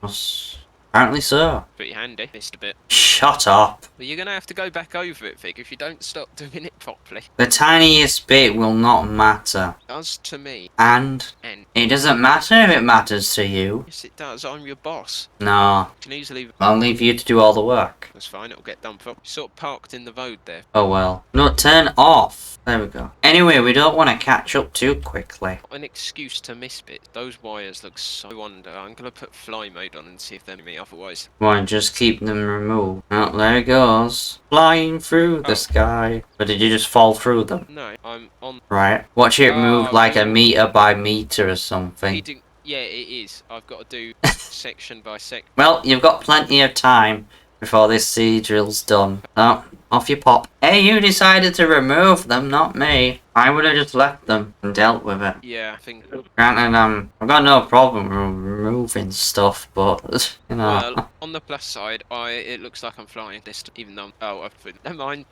[SPEAKER 2] Apparently so.
[SPEAKER 1] Pretty handy. Missed a bit.
[SPEAKER 2] Shut up.
[SPEAKER 1] But you're going to have to go back over it, Fig, if you don't stop doing it properly.
[SPEAKER 2] The tiniest bit will not matter.
[SPEAKER 1] Does to me.
[SPEAKER 2] And
[SPEAKER 1] And
[SPEAKER 2] it doesn't matter if it matters to you.
[SPEAKER 1] yes, it does. I'm your boss.
[SPEAKER 2] No,
[SPEAKER 1] You can easily...
[SPEAKER 2] I'll leave you to do all the work.
[SPEAKER 1] That's fine, it'll get done properly. Sort of parked in the road there.
[SPEAKER 2] Oh well. No, turn off. There we go. Anyway, we don't want to catch up too quickly.
[SPEAKER 1] An excuse to miss bits. Those wires look so under. I'm going to put fly mode on and see if they're me otherwise.
[SPEAKER 2] Come on, just keep them removed. Oh, there it goes. Flying through the
[SPEAKER 1] Oh.
[SPEAKER 2] sky. But did you just fall through them?
[SPEAKER 1] No, I'm on...
[SPEAKER 2] Right. Watch it move
[SPEAKER 1] Oh,
[SPEAKER 2] like a
[SPEAKER 1] yeah.
[SPEAKER 2] meter by meter or something.
[SPEAKER 1] Feeding... Yeah, it is. I've got to do section by section.
[SPEAKER 2] Well, you've got plenty of time before this seed drill's done. Oh, off you pop. Hey, you decided to remove them, not me. I would have just left them and dealt with it.
[SPEAKER 1] Yeah, I think...
[SPEAKER 2] Granted, I've got no problem removing stuff, but, you know.
[SPEAKER 1] Well, on the plus side, it looks like I'm flying distant, even though... Oh, I've put... Never mind.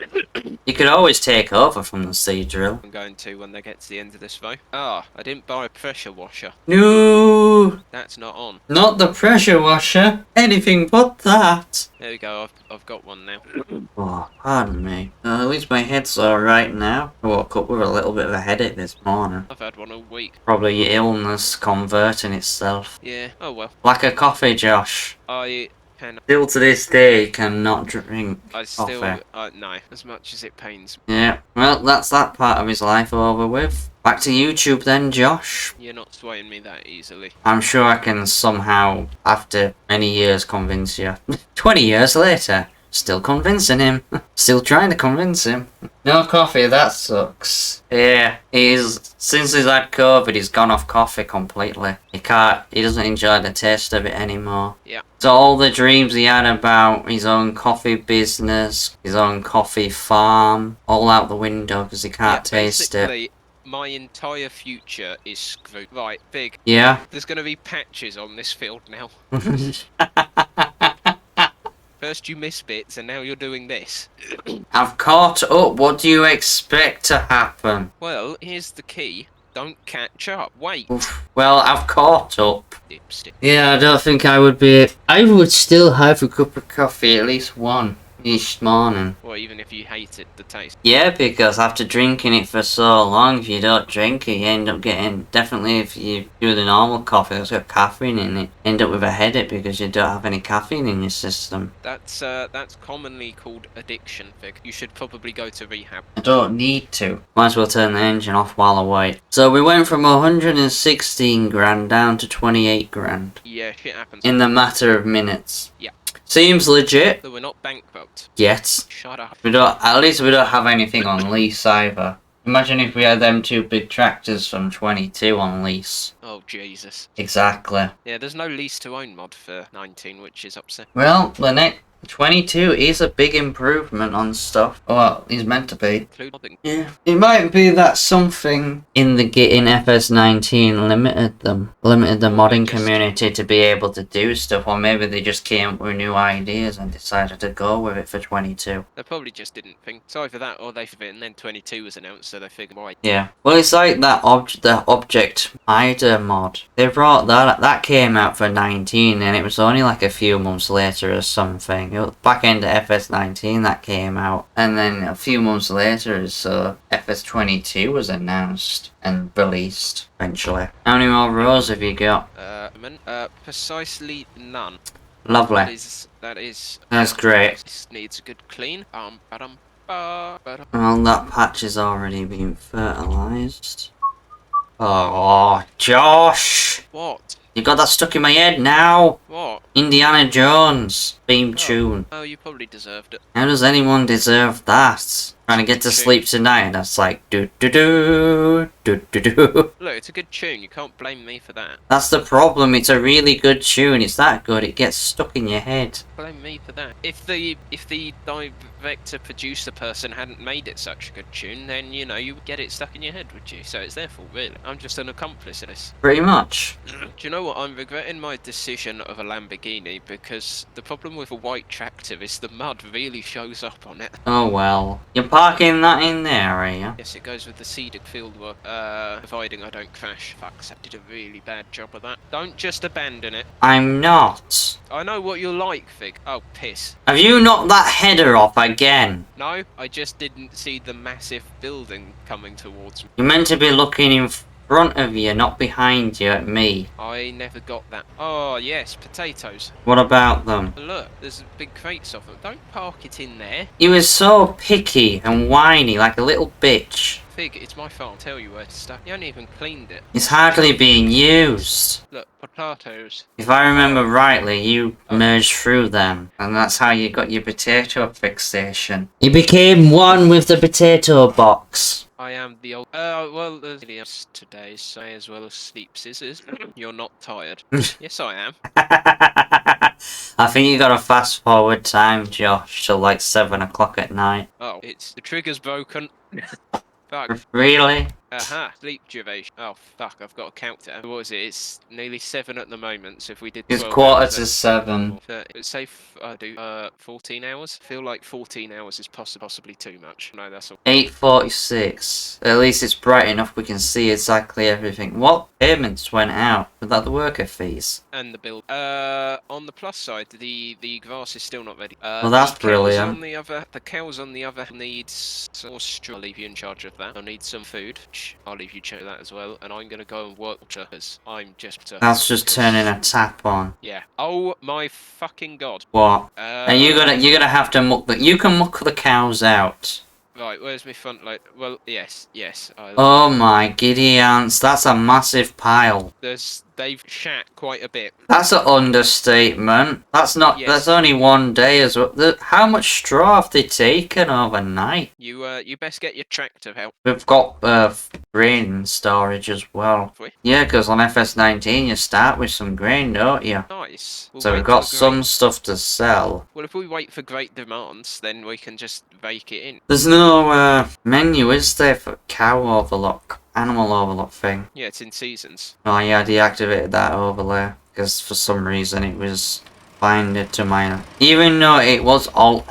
[SPEAKER 2] You could always take over from the seed drill.
[SPEAKER 1] I'm going to when they get to the end of this though. Ah, I didn't buy a pressure washer.
[SPEAKER 2] No,
[SPEAKER 1] That's not on.
[SPEAKER 2] not the pressure washer. Anything but that.
[SPEAKER 1] There we go, I've got one now.
[SPEAKER 2] Oh, pardon me. At least my head's alright now. I woke up with a little bit of a headache this morning.
[SPEAKER 1] I've had one all week.
[SPEAKER 2] Probably your illness converting itself.
[SPEAKER 1] Yeah, oh well.
[SPEAKER 2] Like a coffee, Josh.
[SPEAKER 1] I can...
[SPEAKER 2] Still to this day, cannot drink
[SPEAKER 1] I still...
[SPEAKER 2] coffee.
[SPEAKER 1] No, as much as it pains.
[SPEAKER 2] Yeah, well, that's that part of his life over with. Back to YouTube then, Josh.
[SPEAKER 1] You're not swaying me that easily.
[SPEAKER 2] I'm sure I can somehow, after many years, convince you. 20 years later, still convincing him. Still trying to convince him. No coffee, that sucks. Yeah, since he's had COVID, he's gone off coffee completely. He doesn't enjoy the taste of it anymore.
[SPEAKER 1] Yeah.
[SPEAKER 2] So all the dreams he had about his own coffee business, his own coffee farm, all out the window because he can't taste it.
[SPEAKER 1] Basically, my entire future is screwed. Right, Big.
[SPEAKER 2] Yeah?
[SPEAKER 1] There's going to be patches on this field now. First you miss bits, and now you're doing this.
[SPEAKER 2] I've caught up. What do you expect to happen?
[SPEAKER 1] Well, here's the key. Don't catch up. Wait.
[SPEAKER 2] Oof. Well, I've caught up.
[SPEAKER 1] Dipstick.
[SPEAKER 2] Yeah, I don't think I would be... I would still have a cup of coffee, at least one. each morning.
[SPEAKER 1] Or even if you hate it, the taste.
[SPEAKER 2] Yeah, because after drinking it for so long, if you don't drink it, you end up getting, definitely if you do the normal coffee that's got caffeine in it, end up with a headache because you don't have any caffeine in your system.
[SPEAKER 1] That's commonly called addiction, Fig. You should probably go to rehab.
[SPEAKER 2] I don't need to. Might as well turn the engine off while I wait. So we went from 116 grand down to 28 grand.
[SPEAKER 1] Yeah, shit happens.
[SPEAKER 2] In the matter of minutes.
[SPEAKER 1] Yeah.
[SPEAKER 2] Seems legit.
[SPEAKER 1] So we're not bankrupt.
[SPEAKER 2] Yet.
[SPEAKER 1] Shut up.
[SPEAKER 2] We don't. At least we don't have anything on lease either. Imagine if we had them two big tractors from 22 on lease.
[SPEAKER 1] Oh, Jesus.
[SPEAKER 2] Exactly.
[SPEAKER 1] Yeah, there's no lease to own mod for 19, which is upsetting.
[SPEAKER 2] Well, the next 22 is a big improvement on stuff. Well, he's meant to be.
[SPEAKER 1] Include modding.
[SPEAKER 2] Yeah. It might be that something in the in FS19 limited the modding community to be able to do stuff, or maybe they just came up with new ideas and decided to go with it for 22.
[SPEAKER 1] They probably just didn't think. It's either that or they fit, and then 22 was announced, so they figured, why?
[SPEAKER 2] Yeah. Well, it's like that the object hider mod. They brought that came out for 19, and it was only like a few months later or something. It was back end of FS19 that came out, and then a few months later, FS22 was announced and released eventually. How many more rows have you got?
[SPEAKER 1] Precisely none.
[SPEAKER 2] Lovely.
[SPEAKER 1] That is.
[SPEAKER 2] That's great.
[SPEAKER 1] This needs a good clean.
[SPEAKER 2] Well, that patch has already been fertilized. Oh, Josh!
[SPEAKER 1] What?
[SPEAKER 2] You got that stuck in my head now.
[SPEAKER 1] What?
[SPEAKER 2] Indiana Jones theme tune.
[SPEAKER 1] Oh, you probably deserved it.
[SPEAKER 2] How does anyone deserve that? Trying to get to sleep tonight, that's like do do do do do do.
[SPEAKER 1] Look, it's a good tune. You can't blame me for that.
[SPEAKER 2] That's the problem. It's a really good tune. It's that good. It gets stuck in your head.
[SPEAKER 1] Blame me for that. If the director producer person hadn't made it such a good tune, then you would get it stuck in your head, would you? So it's their fault, really. I'm just an accomplice in this.
[SPEAKER 2] Pretty much.
[SPEAKER 1] Do you know what? I'm regretting my decision of a Lamborghini because the problem with a white tractor is the mud really shows up on it.
[SPEAKER 2] Oh well. You're parking that in there, are you?
[SPEAKER 1] Yes, it goes with the seeded fieldwork. Providing I don't crash. Fucks, I did a really bad job of that. Don't just abandon it.
[SPEAKER 2] I'm not.
[SPEAKER 1] I know what you're like, Fig. Oh, piss.
[SPEAKER 2] Have you knocked that header off again?
[SPEAKER 1] No, I just didn't see the massive building coming towards me.
[SPEAKER 2] You're meant to be looking in front of you, not behind you at me.
[SPEAKER 1] I never got that. Oh, yes, potatoes.
[SPEAKER 2] What about them?
[SPEAKER 1] Look, there's big crates of them. Don't park it in there.
[SPEAKER 2] You were so picky and whiny like a little bitch.
[SPEAKER 1] Fig, it's my farm. I'll tell you where to start. You haven't even cleaned it.
[SPEAKER 2] It's hardly being used.
[SPEAKER 1] Look, potatoes.
[SPEAKER 2] If I remember rightly, you merged through them, and that's how you got your potato fixation. You became one with the potato box.
[SPEAKER 1] I am the old. Well, there's today, so may as well as sleep scissors. You're not tired. Yes, I am.
[SPEAKER 2] I think you got a fast forward time, Josh, till like 7 o'clock at night.
[SPEAKER 1] Oh, the trigger's broken. Fuck.
[SPEAKER 2] Really?
[SPEAKER 1] Aha, sleep duration. Oh, fuck, I've got a countdown. What is it? It's nearly 7 at the moment, so if we did
[SPEAKER 2] It's
[SPEAKER 1] 12
[SPEAKER 2] quarter
[SPEAKER 1] hours,
[SPEAKER 2] to 7.
[SPEAKER 1] say I do 14 hours. I feel like 14 hours is possibly too much. No, that's all.
[SPEAKER 2] 8:46. At least it's bright enough we can see exactly everything. What payments went out? Was that the worker fees?
[SPEAKER 1] And the build. On the plus side, the grass is still not ready.
[SPEAKER 2] Well, that's
[SPEAKER 1] the cows
[SPEAKER 2] brilliant.
[SPEAKER 1] The cows on the other needs some straw. I'll leave you in charge of that. I'll need some food. I'll leave you check that as well. And I'm gonna go and work because I'm just.
[SPEAKER 2] That's just turning a tap on.
[SPEAKER 1] Yeah. Oh my fucking god.
[SPEAKER 2] What? And you're gonna have to muck the. You can muck the cows out.
[SPEAKER 1] Right, where's my front light? Well, yes.
[SPEAKER 2] Oh my giddy ants, that's a massive pile.
[SPEAKER 1] They've shat quite a bit.
[SPEAKER 2] That's an understatement. That's not.
[SPEAKER 1] Yes.
[SPEAKER 2] That's only one day as well. How much straw have they taken overnight?
[SPEAKER 1] You best get your tractor out.
[SPEAKER 2] We've got grain storage as well.
[SPEAKER 1] Have we?
[SPEAKER 2] Yeah, because on FS19 you start with some grain, don't you?
[SPEAKER 1] Nice.
[SPEAKER 2] So we've got some stuff to sell.
[SPEAKER 1] Well, if we wait for great demands, then we can just bake it in.
[SPEAKER 2] There's no menu, is there, for cow overlock? Animal overlock thing.
[SPEAKER 1] Yeah, it's in seasons.
[SPEAKER 2] Oh yeah, I deactivated that overlay because for some reason it was find it to my... Even though it was Alt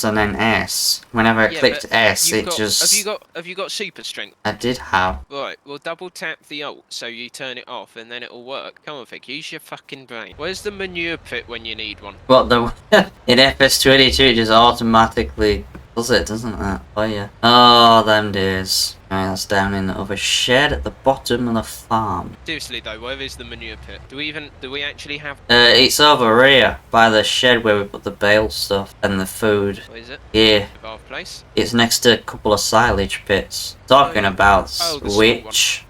[SPEAKER 2] and then S. Whenever I
[SPEAKER 1] Yeah,
[SPEAKER 2] clicked
[SPEAKER 1] but
[SPEAKER 2] S,
[SPEAKER 1] you've
[SPEAKER 2] it
[SPEAKER 1] got,
[SPEAKER 2] just...
[SPEAKER 1] have you got super strength?
[SPEAKER 2] I did have.
[SPEAKER 1] Right, well double tap the alt so you turn it off and then it'll work. Come on, Vic, use your fucking brain. Where's the manure pit when you need one?
[SPEAKER 2] What the... in FS22 it just automatically does it, doesn't it? Oh yeah. Oh, them days. Right, that's down in the other shed at the bottom of the farm.
[SPEAKER 1] Seriously though, where is the manure pit? Do we actually have...
[SPEAKER 2] It's over here, by the shed where we put the bale stuff and the food.
[SPEAKER 1] Where is it?
[SPEAKER 2] Yeah.
[SPEAKER 1] Of our place?
[SPEAKER 2] It's next to a couple of silage pits. Talking
[SPEAKER 1] yeah.
[SPEAKER 2] about
[SPEAKER 1] Oh, the small
[SPEAKER 2] which,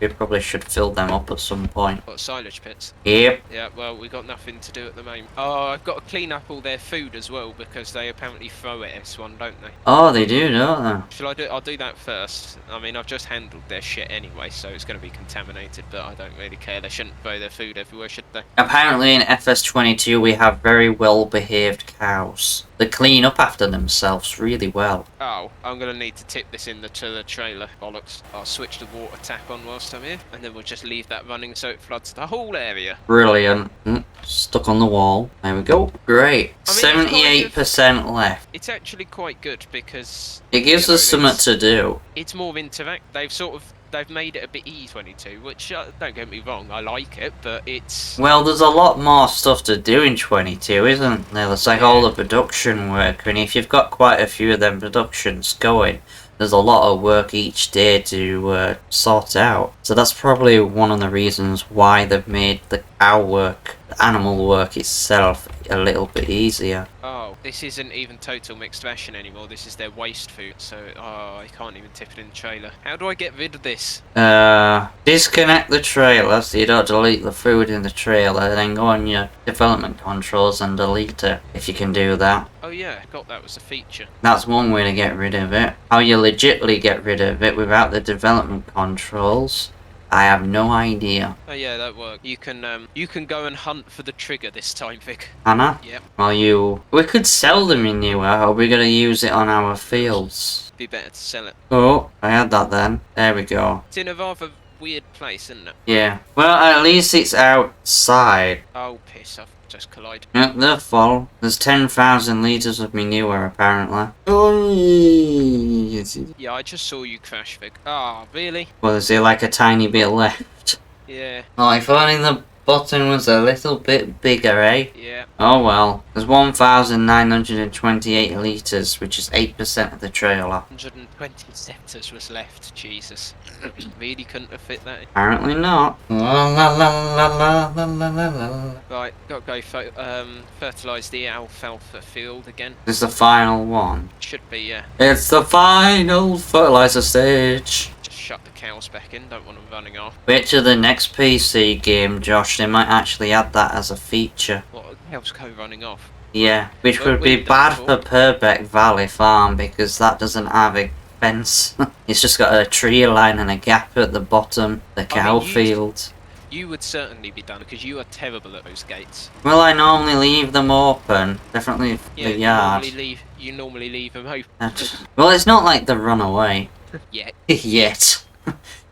[SPEAKER 2] we probably should fill them up at some point.
[SPEAKER 1] What, silage pits?
[SPEAKER 2] Yep.
[SPEAKER 1] Yeah, well, we got nothing to do at the moment. Oh, I've got to clean up all their food as well because they apparently throw it S1, don't they?
[SPEAKER 2] Oh, they do, don't they?
[SPEAKER 1] Shall I do? I'll do that first. I mean, I've just handled their shit anyway, so it's going to be contaminated, but I don't really care. They shouldn't throw their food everywhere, should they?
[SPEAKER 2] Apparently in FS22 we have very well behaved cows. They clean up after themselves really well.
[SPEAKER 1] Oh, I'm going to need to tip this to the trailer. Bollocks. I'll switch the water tap on whilst I'm here, and then we'll just leave that running so it floods the whole area.
[SPEAKER 2] Brilliant. Stuck on the wall. There we go. Great.
[SPEAKER 1] I mean,
[SPEAKER 2] 78% left.
[SPEAKER 1] It's actually quite good because...
[SPEAKER 2] It gives us something to do.
[SPEAKER 1] It's more interact. They've made it a bit E22, which, don't get me wrong, I like it, but it's...
[SPEAKER 2] Well, there's a lot more stuff to do in 22, isn't there? There's like all the production work, and if you've got quite a few of them productions going, there's a lot of work each day to sort out. So that's probably one of the reasons why they've made the cow work, the animal work itself, a little bit easier.
[SPEAKER 1] Oh, this isn't even total mixed ration anymore. This is their waste food, so I can't even tip it in the trailer. How do I get rid of this?
[SPEAKER 2] Disconnect the trailer so you don't delete the food in the trailer, then go on your development controls and delete it, if you can do that.
[SPEAKER 1] Oh yeah, I forgot that was a feature.
[SPEAKER 2] That's one way to get rid of it. How you legitimately get rid of it without the development controls, I have no idea.
[SPEAKER 1] Oh yeah, that worked. You can go and hunt for the trigger this time, Vic.
[SPEAKER 2] Hannah?
[SPEAKER 1] Yep.
[SPEAKER 2] Well, we could sell them in newer, or are we going to use it on our fields?
[SPEAKER 1] Be better to sell it.
[SPEAKER 2] Oh, I had that then. There we go.
[SPEAKER 1] It's in a rather weird place, isn't it?
[SPEAKER 2] Yeah. Well, at least it's outside.
[SPEAKER 1] Oh piss, I've just collided.
[SPEAKER 2] Yep, they're full. There's 10,000 litres of manure, apparently.
[SPEAKER 1] Yeah, I just saw you crash, Vic. Ah, really?
[SPEAKER 2] Well, is there like a tiny bit left?
[SPEAKER 1] Yeah.
[SPEAKER 2] Oh, if only the button was a little bit bigger, eh?
[SPEAKER 1] Yeah.
[SPEAKER 2] Oh well. There's 1,928 litres, which is 8% of the trailer.
[SPEAKER 1] 120 sectors was left, Jesus. Really couldn't have fit that in.
[SPEAKER 2] Apparently not. La la la la la la la la la.
[SPEAKER 1] Right, gotta go fertilise the alfalfa field again.
[SPEAKER 2] This is the final one.
[SPEAKER 1] Should be, yeah.
[SPEAKER 2] It's the final fertilizer stage.
[SPEAKER 1] Just shut the cows back in, don't want them running off.
[SPEAKER 2] Wait till the next PC game, Josh. They might actually add that as a feature.
[SPEAKER 1] What, cows go running off?
[SPEAKER 2] Yeah, which
[SPEAKER 1] Well,
[SPEAKER 2] would be
[SPEAKER 1] we've done
[SPEAKER 2] bad for Purbeck Valley Farm because that doesn't have a fence. It's just got a tree line and a gap at the bottom, the cow field.
[SPEAKER 1] You would certainly be done because you are terrible at those gates.
[SPEAKER 2] Well, I normally leave them open. Definitely
[SPEAKER 1] Yeah,
[SPEAKER 2] the yard.
[SPEAKER 1] you normally leave them open.
[SPEAKER 2] Well, it's not like they run away.
[SPEAKER 1] Yet.
[SPEAKER 2] Yet.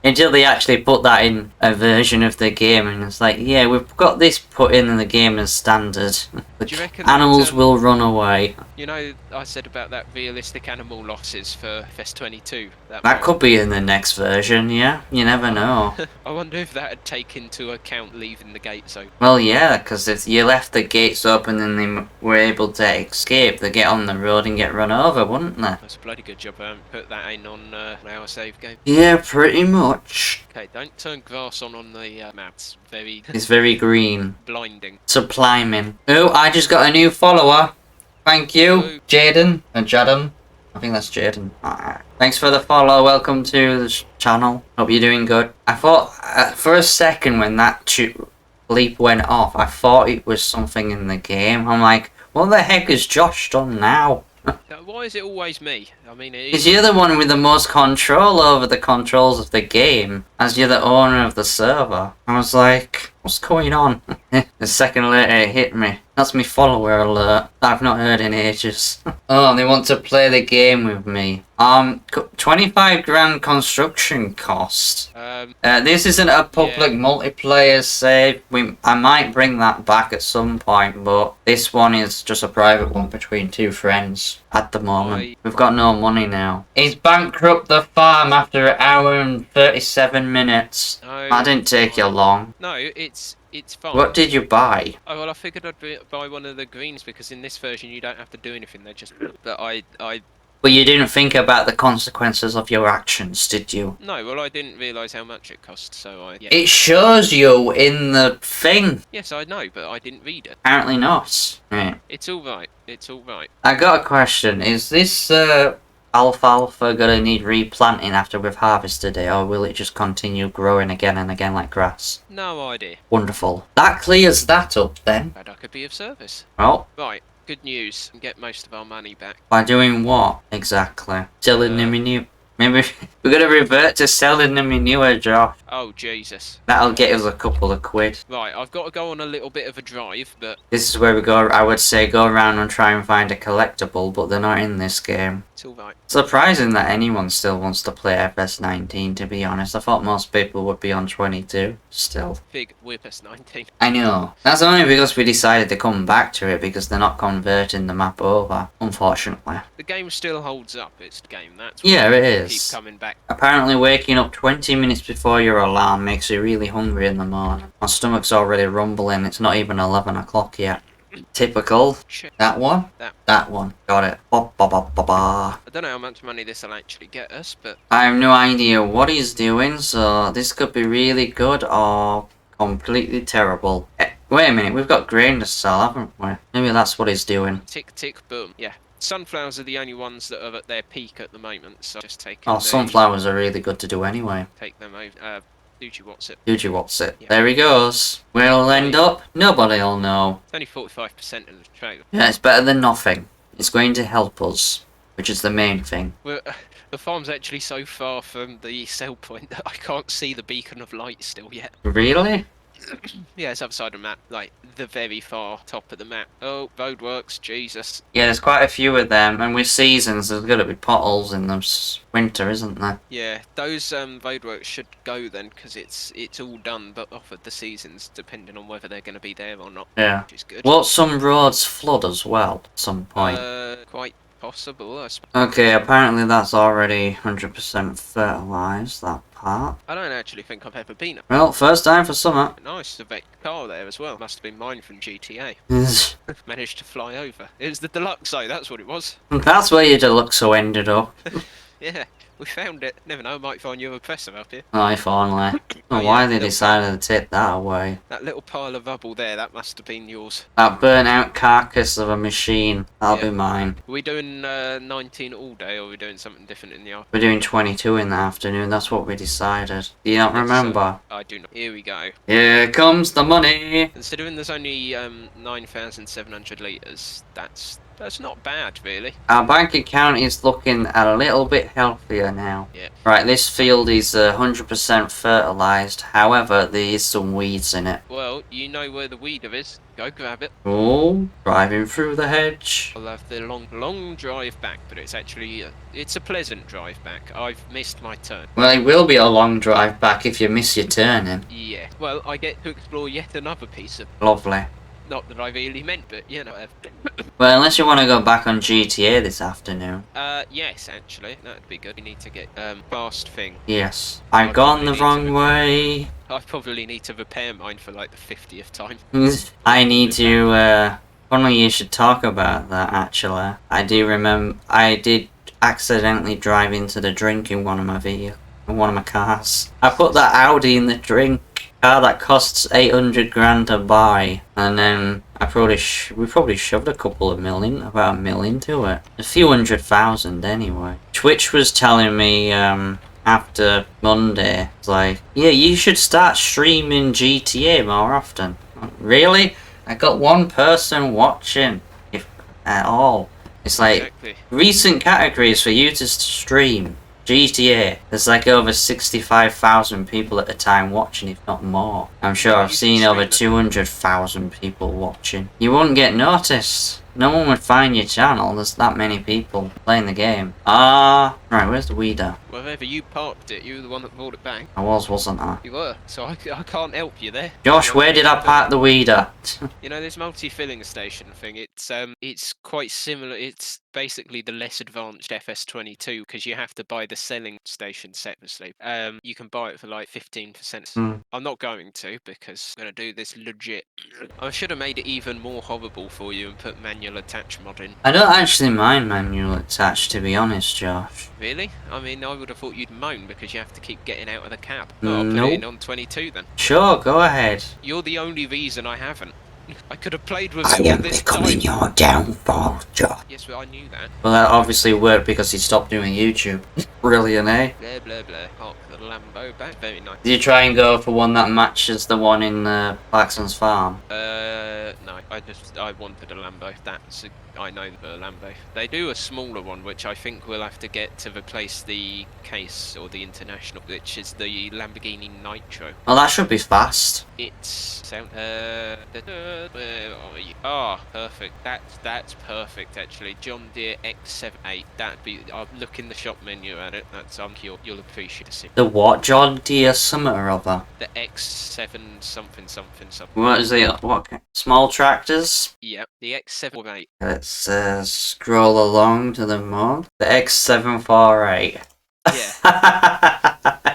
[SPEAKER 2] Until they actually put that in a version of the game, and it's like, yeah, we've got this put in the game as standard.
[SPEAKER 1] Do you reckon
[SPEAKER 2] Animals
[SPEAKER 1] that,
[SPEAKER 2] will run away.
[SPEAKER 1] You know, I said about that realistic animal losses for FS22.
[SPEAKER 2] That could be in the next version, yeah? You never know.
[SPEAKER 1] I wonder if that would take into account leaving the gates open.
[SPEAKER 2] Well, yeah, because if you left the gates open and they were able to escape, they'd get on the road and get run over, wouldn't they?
[SPEAKER 1] That's a bloody good job I haven't put that in on our save game.
[SPEAKER 2] Yeah, pretty much.
[SPEAKER 1] Okay, don't turn grass on the maps.
[SPEAKER 2] It's very green.
[SPEAKER 1] Blinding.
[SPEAKER 2] Subliming. Oh, I just got a new follower. Thank you,
[SPEAKER 1] Hello.
[SPEAKER 2] Jaden. And Jaden. I think that's Jaden. Alright. Thanks for the follow. Welcome to the channel. Hope you're doing good. I thought, for a second when that bleep went off, I thought it was something in the game. I'm like, what the heck has Josh done now?
[SPEAKER 1] Why is it always me? I mean, it
[SPEAKER 2] Because
[SPEAKER 1] is...
[SPEAKER 2] you're the one with the most control over the controls of the game, as you're the owner of the server. I was like, what's going on? A second later it hit me. That's me follower alert. I've not heard in ages. Oh, they want to play the game with me. 25 grand construction cost. This isn't a public multiplayer save. I might bring that back at some point, but this one is just a private one between two friends at the moment. We've got no money now. He's bankrupt the farm after an hour and 37 minutes.
[SPEAKER 1] No,
[SPEAKER 2] That didn't take you long.
[SPEAKER 1] No, it's fine.
[SPEAKER 2] What did you buy?
[SPEAKER 1] Oh well, I figured I'd buy one of the greens because in this version you don't have to do anything. They just. But I.
[SPEAKER 2] But you didn't think about the consequences of your actions, did you?
[SPEAKER 1] No, well I didn't realise how much it cost, so I. Yeah.
[SPEAKER 2] It shows you in the thing.
[SPEAKER 1] Yes, I know, but I didn't read it.
[SPEAKER 2] Apparently not. Right.
[SPEAKER 1] It's all right. It's all right.
[SPEAKER 2] I got a question. Is this alfalfa gonna need replanting after we've harvested it, or will it just continue growing again and again like grass?
[SPEAKER 1] No idea.
[SPEAKER 2] Wonderful. That clears that up then.
[SPEAKER 1] Glad I could be of service.
[SPEAKER 2] Well,
[SPEAKER 1] Right. Good news. Get most of our money back.
[SPEAKER 2] by doing what exactly? Selling them in new. Maybe we're gonna revert to selling them in newer, Josh.
[SPEAKER 1] Oh Jesus.
[SPEAKER 2] That'll get us a couple of quid.
[SPEAKER 1] Right, I've got to go on a little bit of a drive, but
[SPEAKER 2] This is where we go. I would say go around and try and find a collectible, but they're not in this game.
[SPEAKER 1] it's all right.
[SPEAKER 2] Surprising that anyone still wants to play FS19, to be honest. I thought most people would be on 22 still.
[SPEAKER 1] Big Whippers 19.
[SPEAKER 2] I know. That's only because we decided to come back to it because they're not converting the map over, unfortunately.
[SPEAKER 1] The game still holds up. It's the game. That's
[SPEAKER 2] Yeah,
[SPEAKER 1] why
[SPEAKER 2] it
[SPEAKER 1] I
[SPEAKER 2] is.
[SPEAKER 1] Keep coming back.
[SPEAKER 2] Apparently waking up 20 minutes before your alarm makes you really hungry in the morning. My stomach's already rumbling. It's not even 11 o'clock yet. Typical.
[SPEAKER 1] Shit.
[SPEAKER 2] That one? That one. Got it. Ba ba ba ba ba.
[SPEAKER 1] I don't know how much money this will actually get us, but
[SPEAKER 2] I have no idea what he's doing, so this could be really good or completely terrible. Wait a minute, we've got grain to sell, haven't we? Maybe that's what he's doing.
[SPEAKER 1] tick tick boom. Yeah. Sunflowers are the only ones that are at their peak at the moment, so just take
[SPEAKER 2] Oh, sunflowers are really good to do anyway.
[SPEAKER 1] Take them over. Duty what's it?
[SPEAKER 2] Dude, you what's it?
[SPEAKER 1] Yeah.
[SPEAKER 2] There he goes. Where he'll end up, nobody'll know.
[SPEAKER 1] It's only 45% of the trailer.
[SPEAKER 2] Yeah, it's better than nothing. It's going to help us, which is the main thing.
[SPEAKER 1] Well, the farm's actually so far from the sell point that I can't see the beacon of light still yet.
[SPEAKER 2] Really?
[SPEAKER 1] Yeah, it's other side of the map, like the very far top of the map. Oh, roadworks, Jesus.
[SPEAKER 2] Yeah, there's quite a few of them, and with seasons, there's going to be potholes in the winter, isn't there?
[SPEAKER 1] Yeah, those roadworks should go then, because it's all done, but offered the seasons, depending on whether they're going to be there or not.
[SPEAKER 2] Yeah.
[SPEAKER 1] Which is good.
[SPEAKER 2] Will some roads flood as well at some point?
[SPEAKER 1] Quite possible, I suppose.
[SPEAKER 2] Okay, apparently that's already 100% fertilised, that part.
[SPEAKER 1] I don't actually think I've ever been.
[SPEAKER 2] Well, first time for summer.
[SPEAKER 1] Nice, the wrecked car there as well. Must have been mine from GTA. Managed to fly over. It was the Deluxo, that's what it was.
[SPEAKER 2] That's where your Deluxo ended up.
[SPEAKER 1] Yeah, we found it. Never know, might find you a oppressor up here.
[SPEAKER 2] Oh, if only. I don't know
[SPEAKER 1] Oh,
[SPEAKER 2] why
[SPEAKER 1] yeah,
[SPEAKER 2] they
[SPEAKER 1] little-
[SPEAKER 2] decided to take that away.
[SPEAKER 1] That little pile of rubble there, that must have been yours.
[SPEAKER 2] That burnt out carcass of a machine, that'll
[SPEAKER 1] Yeah.
[SPEAKER 2] be mine.
[SPEAKER 1] Are we doing 19 all day, or are we doing something different in the afternoon?
[SPEAKER 2] We're doing 22 in the afternoon, that's what we decided. Do you not remember?
[SPEAKER 1] I do not. Here we go.
[SPEAKER 2] Here comes the money!
[SPEAKER 1] Considering there's only 9,700 litres, that's not bad, really.
[SPEAKER 2] Our bank account is looking a little bit healthier now.
[SPEAKER 1] Yeah.
[SPEAKER 2] Right, this field is 100% fertilised, however, there is some weeds in it.
[SPEAKER 1] Well, you know where the weeder is. Go grab it.
[SPEAKER 2] Oh, driving through the hedge.
[SPEAKER 1] I'll have the long drive back, but it's actually it's a pleasant drive back. I've missed my turn.
[SPEAKER 2] Well, it will be a long drive back if you miss your turning.
[SPEAKER 1] Yeah. Well, I get to explore yet another piece of.
[SPEAKER 2] Lovely.
[SPEAKER 1] Not that I really meant, but you know.
[SPEAKER 2] Well, unless you want to go back on GTA this afternoon.
[SPEAKER 1] Yes, actually, that'd be good. We need to get fast thing.
[SPEAKER 2] Yes. I've gone the wrong way.
[SPEAKER 1] I probably need to repair mine for like the 50th time.
[SPEAKER 2] I need to, Only you should talk about that, actually. I do remember, I did accidentally drive into the drink in one of my cars. I put that Audi in the drink. Car that costs 800 grand to buy, and then we probably shoved about $1 million to it. A few 100,000 anyway. Twitch was telling me after Monday, it's like, yeah, you should start streaming GTA more often. Really? I got one person watching, if at all. It's like
[SPEAKER 1] Exactly.
[SPEAKER 2] recent categories for you to stream. GTA, there's like over 65,000 people at a time watching, if not more. I'm sure
[SPEAKER 1] Yeah,
[SPEAKER 2] I've
[SPEAKER 1] you can
[SPEAKER 2] seen over
[SPEAKER 1] stream it.
[SPEAKER 2] 200,000 people watching. You wouldn't get noticed. No one would find your channel. There's that many people playing the game. Right, where's the weeder?
[SPEAKER 1] Wherever you parked it, you were the one that brought it back.
[SPEAKER 2] I wasn't I?
[SPEAKER 1] You were, so I can't help you there.
[SPEAKER 2] Josh, where did I park the weeder?
[SPEAKER 1] You know, this multi-filling station thing, it's quite similar. It's basically the less advanced FS22 because you have to buy the selling station separately. You can buy it for like 15%. I'm not going to because I'm going to do this legit. I should have made it even more horrible for you and put manual attach mod in.
[SPEAKER 2] I don't actually mind manual attach, to be honest, Josh.
[SPEAKER 1] Really? I mean, I would have thought you'd moan because you have to keep getting out of the cab. Oh, I'll put it in on 22 then.
[SPEAKER 2] Sure, go ahead.
[SPEAKER 1] You're the only reason I haven't. I could have played with
[SPEAKER 2] I
[SPEAKER 1] it all
[SPEAKER 2] am
[SPEAKER 1] this
[SPEAKER 2] becoming
[SPEAKER 1] time.
[SPEAKER 2] your downfall, Josh.
[SPEAKER 1] Yes, well, I knew that.
[SPEAKER 2] Well, that obviously worked because he stopped doing YouTube. Brilliant, eh?
[SPEAKER 1] Blah, blah, blah. Park the Lambo back. Very nice.
[SPEAKER 2] Did you try and go for one that matches the one in Clarkson's farm?
[SPEAKER 1] No. I wanted a Lambo. I know the Lambo. They do a smaller one, which I think we'll have to get to replace the case or the International, which is the Lamborghini Nitro.
[SPEAKER 2] Well, that should be fast.
[SPEAKER 1] It's where are you? Ah, perfect. That's perfect actually. John Deere X78. That'd be. I'll look in the shop menu at it. You'll appreciate it.
[SPEAKER 2] The what? John Deere something or other?
[SPEAKER 1] The X7 something.
[SPEAKER 2] What is it? What? Small tractors?
[SPEAKER 1] Yep, the X748.
[SPEAKER 2] Let's scroll along to the mod. The X748.
[SPEAKER 1] Yeah.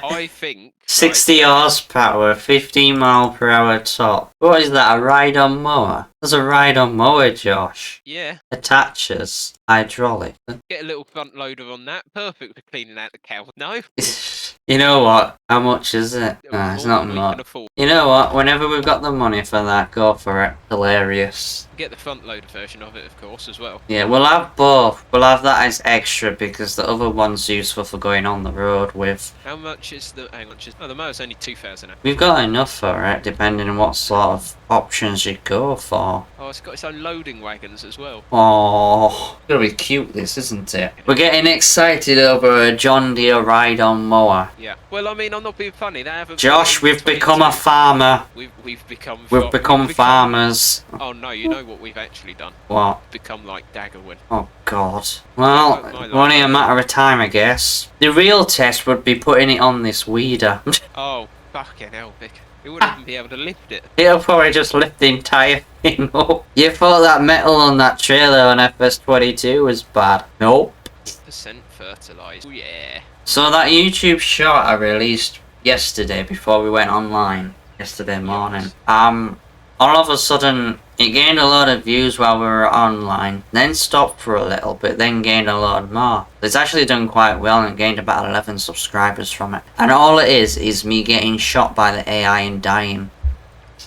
[SPEAKER 1] I think
[SPEAKER 2] 60 horsepower, 15 mile per hour top. What is that, a ride-on mower? There's a ride-on mower, Josh.
[SPEAKER 1] Yeah.
[SPEAKER 2] Attaches. Hydraulic.
[SPEAKER 1] Get a little front loader on that. Perfect for cleaning out the cow. No?
[SPEAKER 2] You know what? How much is it? Nah, it's not much. You know what? Whenever we've got the money for that, go for it. Hilarious.
[SPEAKER 1] Get the front loader version of it, of course, as well.
[SPEAKER 2] Yeah, we'll have both. We'll have that as extra because the other one's useful for going on the road with.
[SPEAKER 1] How much is the... Hang on, oh, the mower's only 2,000.
[SPEAKER 2] We've got enough for it, depending on what sort of options you go for.
[SPEAKER 1] Oh, it's got its own loading wagons as well.
[SPEAKER 2] Oh, it's gonna be cute, this, isn't it? We're getting excited over a John Deere ride-on mower.
[SPEAKER 1] Yeah. Well, I mean, I'm not being funny. They haven't.
[SPEAKER 2] Josh, we've become a farmer.
[SPEAKER 1] We've become.
[SPEAKER 2] We've become farmers.
[SPEAKER 1] Oh no! You know what we've actually done?
[SPEAKER 2] What?
[SPEAKER 1] Become like Daggerwin.
[SPEAKER 2] Oh God. Well, only a matter of time, I guess. The real test would be putting it on this weeder.
[SPEAKER 1] Oh, fucking hell, Vic. It wouldn't even be able to lift it.
[SPEAKER 2] It'll probably just lift the entire thing up. You thought that metal on that trailer on FS22 was bad? Nope.
[SPEAKER 1] Percent fertilized. Oh yeah.
[SPEAKER 2] So that YouTube short I released yesterday before we went online, yesterday morning, all of a sudden it gained a lot of views while we were online, then stopped for a little bit, then gained a lot more. It's actually done quite well and gained about 11 subscribers from it. And all it is me getting shot by the AI and dying.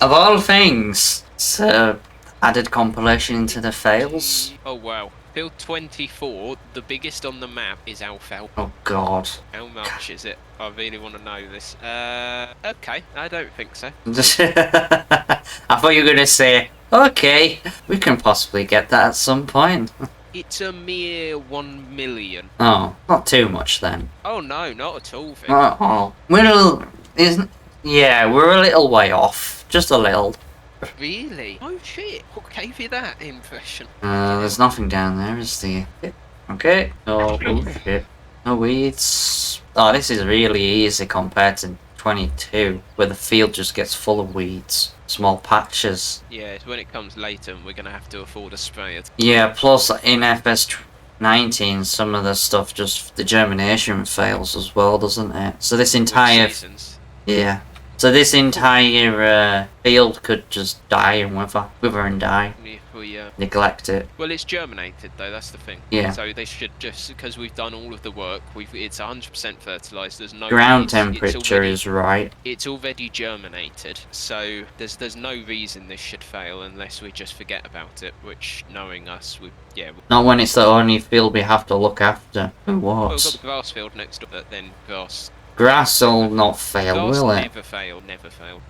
[SPEAKER 2] Of all things, so added compilation into the fails.
[SPEAKER 1] Oh wow. Field 24, the biggest on the map is Alfel.
[SPEAKER 2] Oh God.
[SPEAKER 1] How much is it? I really want to know this. Okay, I don't think so.
[SPEAKER 2] I thought you were gonna say, okay, we can possibly get that at some point.
[SPEAKER 1] It's a mere 1 million.
[SPEAKER 2] Oh, not too much then.
[SPEAKER 1] Oh no, not at all, Vic.
[SPEAKER 2] Oh, yeah, we're a little way off. Just a little.
[SPEAKER 1] Really? Oh shit, what gave you that impression?
[SPEAKER 2] There's nothing down there, is there? Okay. Oh shit. No weeds. Oh, this is really easy compared to 22, where the field just gets full of weeds. Small patches.
[SPEAKER 1] Yeah, it's when it comes later and we're going to have to afford a sprayer.
[SPEAKER 2] Yeah, plus in FS19, some of the stuff just, the germination fails as well, doesn't it? So this entire... Yeah. So this entire field could just die and wither and die.
[SPEAKER 1] If we
[SPEAKER 2] neglect it.
[SPEAKER 1] Well, it's germinated though. That's the thing.
[SPEAKER 2] Yeah.
[SPEAKER 1] So they should just because we've done all of the work. It's 100% fertilized. There's no
[SPEAKER 2] ground
[SPEAKER 1] weeds,
[SPEAKER 2] temperature is right.
[SPEAKER 1] It's already germinated. So there's no reason this should fail unless we just forget about it. Which, knowing us,
[SPEAKER 2] Not when it's the only field we have to look after. Who
[SPEAKER 1] well, we've
[SPEAKER 2] was?
[SPEAKER 1] got the grass field next door, but then grass.
[SPEAKER 2] Grass will not fail,
[SPEAKER 1] Grass
[SPEAKER 2] will it?
[SPEAKER 1] never fail. Never fail.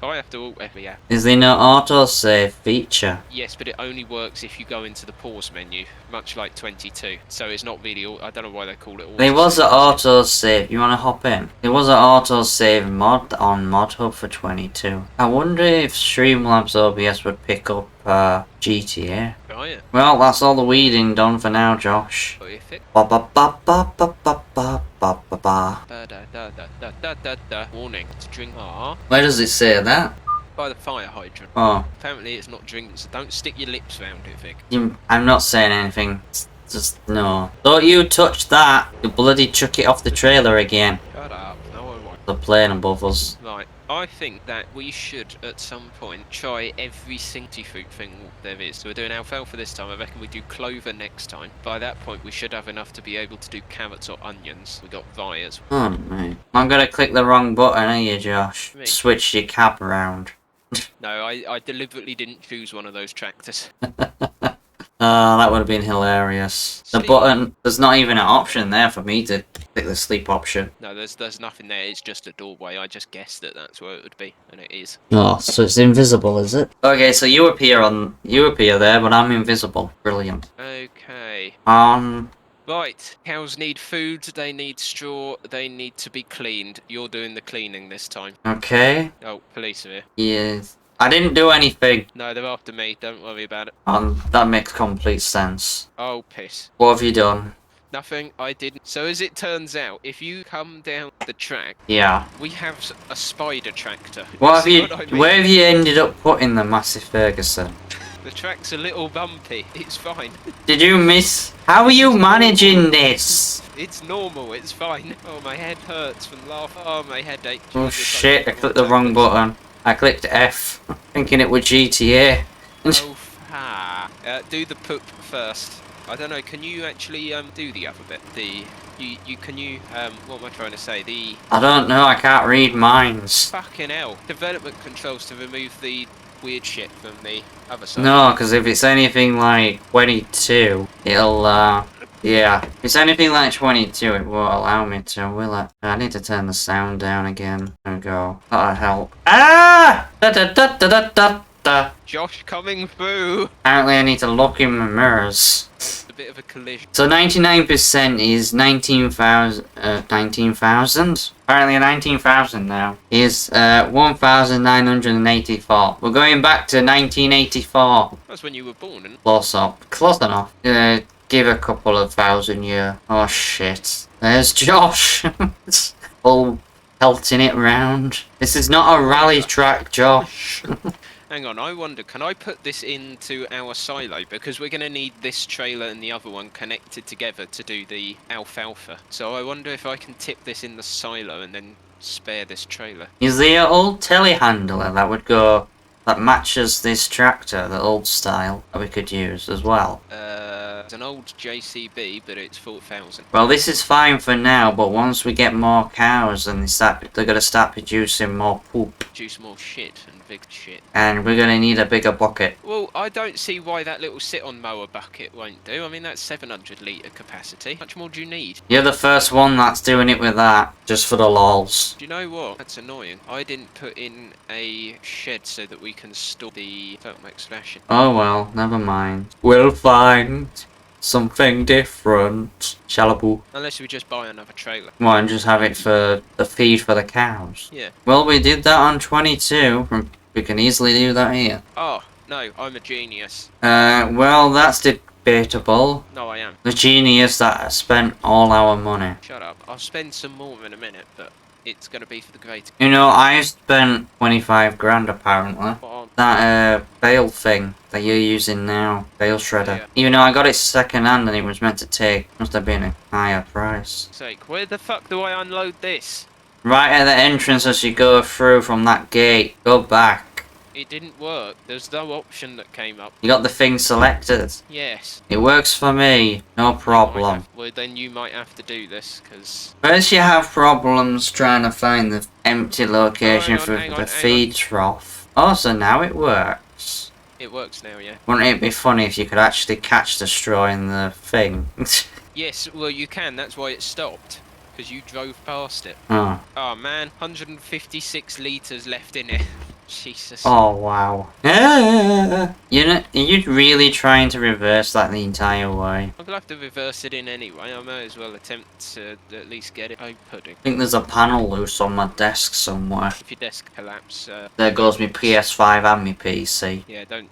[SPEAKER 1] I have to. Yeah.
[SPEAKER 2] Is there no autosave feature?
[SPEAKER 1] Yes, but it only works if you go into the pause menu, much like 22. So it's not really. I don't know why they call it autosave.
[SPEAKER 2] There was an autosave. You want to hop in? There was an autosave mod on Mod Hub for 22. I wonder if Streamlabs OBS would pick up GTA.
[SPEAKER 1] Oh yeah.
[SPEAKER 2] Well, that's all the weeding done for now, Josh.
[SPEAKER 1] Horrific.
[SPEAKER 2] Ba ba ba ba ba ba ba ba ba ba.
[SPEAKER 1] Da da da da da da da da. Warning: to drink
[SPEAKER 2] Where does it say that?
[SPEAKER 1] by the fire hydrant.
[SPEAKER 2] Oh,
[SPEAKER 1] Apparently, it's not drinking, so don't stick your lips round it, Vic.
[SPEAKER 2] I'm not saying anything. Just no. Don't you touch that! You bloody chuck it off the trailer again.
[SPEAKER 1] Shut up. No, I won't.
[SPEAKER 2] The plane above us.
[SPEAKER 1] Right. I think that we should, at some point, try every single food thing there is. So we're doing alfalfa this time. I reckon we do clover next time. By that point, we should have enough to be able to do carrots or onions. We got vias.
[SPEAKER 2] Oh, mate. I'm gonna click the wrong button, are you, Josh?
[SPEAKER 1] Me?
[SPEAKER 2] Switch your cab around.
[SPEAKER 1] No, I deliberately didn't choose one of those tractors.
[SPEAKER 2] That would have been hilarious. The
[SPEAKER 1] Sleep.
[SPEAKER 2] button, there's not even an option there for me to click the sleep option.
[SPEAKER 1] No, there's nothing there. It's just a doorway. I just guessed that that's where it would be, and it is.
[SPEAKER 2] Oh, so it's invisible, is it? Okay, so you appear there, but I'm invisible. Brilliant.
[SPEAKER 1] Okay.
[SPEAKER 2] Right.
[SPEAKER 1] Cows need food, they need straw, they need to be cleaned. You're doing the cleaning this time.
[SPEAKER 2] Okay.
[SPEAKER 1] Oh, police are here.
[SPEAKER 2] Yes. I didn't do anything.
[SPEAKER 1] No, they're after me. Don't worry about it.
[SPEAKER 2] That makes complete sense.
[SPEAKER 1] Oh, piss.
[SPEAKER 2] What have you done?
[SPEAKER 1] Nothing, I didn't. So as it turns out, if you come down the track,
[SPEAKER 2] Yeah.
[SPEAKER 1] we have a spider tractor.
[SPEAKER 2] What have
[SPEAKER 1] See
[SPEAKER 2] you?
[SPEAKER 1] what I mean?
[SPEAKER 2] Where have you ended up putting the massive Ferguson?
[SPEAKER 1] The track's a little bumpy. It's fine.
[SPEAKER 2] Did you miss? How are you managing this?
[SPEAKER 1] It's normal, it's fine. Oh, my head hurts from laughing. Oh, my head aches.
[SPEAKER 2] Oh shit! I clicked the wrong button. I clicked F, thinking it was GTA.
[SPEAKER 1] Oh, do the poop first. I don't know. Can you actually do the other bit? What am I trying to say?
[SPEAKER 2] I don't know. I can't read minds.
[SPEAKER 1] Fucking hell. Development controls to remove the weird shit from the other side.
[SPEAKER 2] No, because if it's anything like 22, it'll yeah. If it's anything like 22, it won't allow me to, will it? I need to turn the sound down again. There we go. That'll help. Ah! Da da da da da da da.
[SPEAKER 1] Josh coming through.
[SPEAKER 2] Apparently, I need to look in the mirrors.
[SPEAKER 1] A bit of a collision.
[SPEAKER 2] So 99% is 19,000. 19,000. Apparently, 19,000 now is 1,984. We're going back to 1984.
[SPEAKER 1] That's when you were born, and
[SPEAKER 2] Close up. Close enough. Give a couple of thousand year. Oh shit. There's Josh. All pelting it round. This is not a rally track, Josh.
[SPEAKER 1] hang on, I wonder, can I put this into our silo? Because we're going to need this trailer and the other one connected together to do the alfalfa. So I wonder if I can tip this in the silo and then spare this trailer.
[SPEAKER 2] Is there an old telehandler that would go, that matches this tractor, the old style, that we could use as well?
[SPEAKER 1] It's an old JCB, but it's 4,000.
[SPEAKER 2] Well, this is fine for now, but once we get more cows and they're gonna start producing more poop.
[SPEAKER 1] Produce more shit and big shit.
[SPEAKER 2] And we're gonna need a bigger bucket.
[SPEAKER 1] Well, I don't see why that little sit-on mower bucket won't do. I mean, that's 700 litre capacity. How much more do you need?
[SPEAKER 2] You're the first one that's doing it with that, just for the lols.
[SPEAKER 1] Do you know what? That's annoying. I didn't put in a shed so that we can store the Max ration.
[SPEAKER 2] Oh well, never mind. We'll find something different. Shallaboo.
[SPEAKER 1] Unless we just buy another trailer.
[SPEAKER 2] Well, and just have it for the feed for the cows.
[SPEAKER 1] Yeah.
[SPEAKER 2] Well, we did that on 22. We can easily do that here.
[SPEAKER 1] Oh, no, I'm a genius.
[SPEAKER 2] Well, that's debatable.
[SPEAKER 1] No, I am.
[SPEAKER 2] The genius that spent all our money.
[SPEAKER 1] Shut up. I'll spend some more in a minute, but it's going to be for the greater.
[SPEAKER 2] You know, I spent 25 grand apparently. That bale thing that you're using now, bale shredder.
[SPEAKER 1] Yeah.
[SPEAKER 2] Even though I got it second hand and it was meant to take, must have been a higher price.
[SPEAKER 1] Sake, where the fuck do I unload this?
[SPEAKER 2] Right at the entrance as you go through from that gate, go back.
[SPEAKER 1] It didn't work. There's no option that came up.
[SPEAKER 2] You got the thing selected.
[SPEAKER 1] Yes.
[SPEAKER 2] It works for me, no problem.
[SPEAKER 1] Well, then you might have to do this, because...
[SPEAKER 2] First you have problems trying to find the empty location for the feed trough. Oh, so now it works.
[SPEAKER 1] It works now, yeah.
[SPEAKER 2] Wouldn't it be funny if you could actually catch the straw in the thing?
[SPEAKER 1] Yes, well, you can. That's why it stopped. Because you drove past it.
[SPEAKER 2] Oh.
[SPEAKER 1] Oh, man. 156 litres left in it. Jesus.
[SPEAKER 2] Oh wow. You're really trying to reverse that the entire way.
[SPEAKER 1] I'm gonna have to reverse it in anyway. I may as well attempt to at least get it. Oh, pudding.
[SPEAKER 2] I think there's a panel loose on my desk somewhere.
[SPEAKER 1] If your desk collapse,
[SPEAKER 2] There goes my
[SPEAKER 1] don't-
[SPEAKER 2] PS5 and my PC.
[SPEAKER 1] Yeah, don't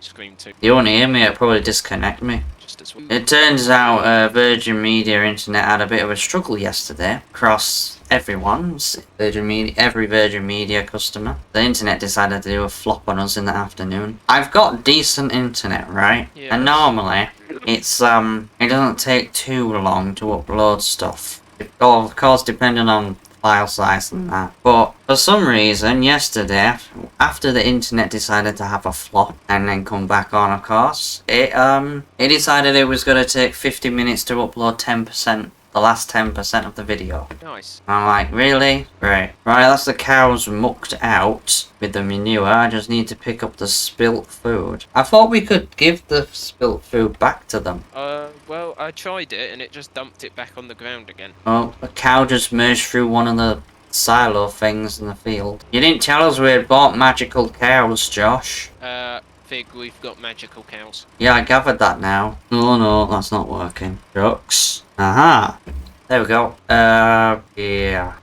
[SPEAKER 1] scream too.
[SPEAKER 2] You won't hear me, it'll probably disconnect me.
[SPEAKER 1] Just as well.
[SPEAKER 2] It turns out Virgin Media Internet had a bit of a struggle yesterday across everyone's every Virgin Media customer. The internet decided to do a flop on us in the afternoon. I've got decent internet, right?
[SPEAKER 1] Yeah.
[SPEAKER 2] And normally it's it doesn't take too long to upload stuff. Of course, depending on file size and that. But for some reason, yesterday, after the internet decided to have a flop and then come back on, of course, it decided it was going to take 50 minutes to upload 10%, the last 10% of the video.
[SPEAKER 1] Nice.
[SPEAKER 2] I'm like, really? Great. Right, that's the cows mucked out with the manure. I just need to pick up the spilt food. I thought we could give the spilt food back to them.
[SPEAKER 1] Well, I tried it and it just dumped it back on the ground again.
[SPEAKER 2] Oh, a cow just merged through one of the silo things in the field. You didn't tell us we had bought magical cows, Josh.
[SPEAKER 1] Fig, we've got magical cows.
[SPEAKER 2] Yeah, I gathered that now. Oh no, that's not working. Ducks. Aha. There we go. Yeah.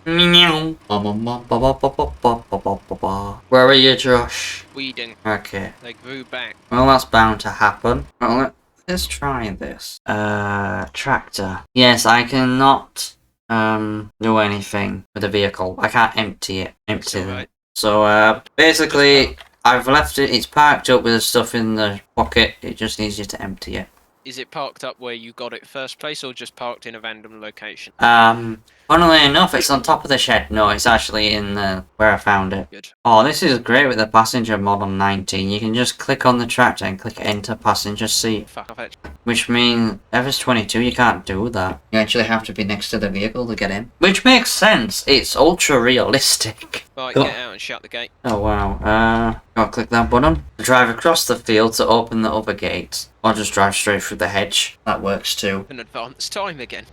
[SPEAKER 2] Where are you, Josh?
[SPEAKER 1] Weeding.
[SPEAKER 2] Okay.
[SPEAKER 1] They grew back.
[SPEAKER 2] Well, that's bound to happen. Well, let's try this. Tractor. Yes, I cannot, do anything with the vehicle. I can't empty it. Empty them.
[SPEAKER 1] Alright.
[SPEAKER 2] So, basically, I've left it. It's parked up with the stuff in the pocket. It just needs you to empty it.
[SPEAKER 1] Is it parked up where you got it first place or just parked in a random location?
[SPEAKER 2] Funnily enough, it's on top of the shed. No, it's actually in where I found it.
[SPEAKER 1] Good.
[SPEAKER 2] Oh, this is great with the passenger mod on 19. You can just click on the tractor and click enter passenger seat.
[SPEAKER 1] Fuck, I've actually...
[SPEAKER 2] Which means, if it's 22, you can't do that. You actually have to be next to the vehicle to get in. Which makes sense. It's ultra realistic.
[SPEAKER 1] Right,
[SPEAKER 2] Go-
[SPEAKER 1] get out and shut the gate.
[SPEAKER 2] Oh, wow. Gotta click that button. Drive across the field to open the other gate. Or just drive straight through the hedge. That works too.
[SPEAKER 1] An advanced time again.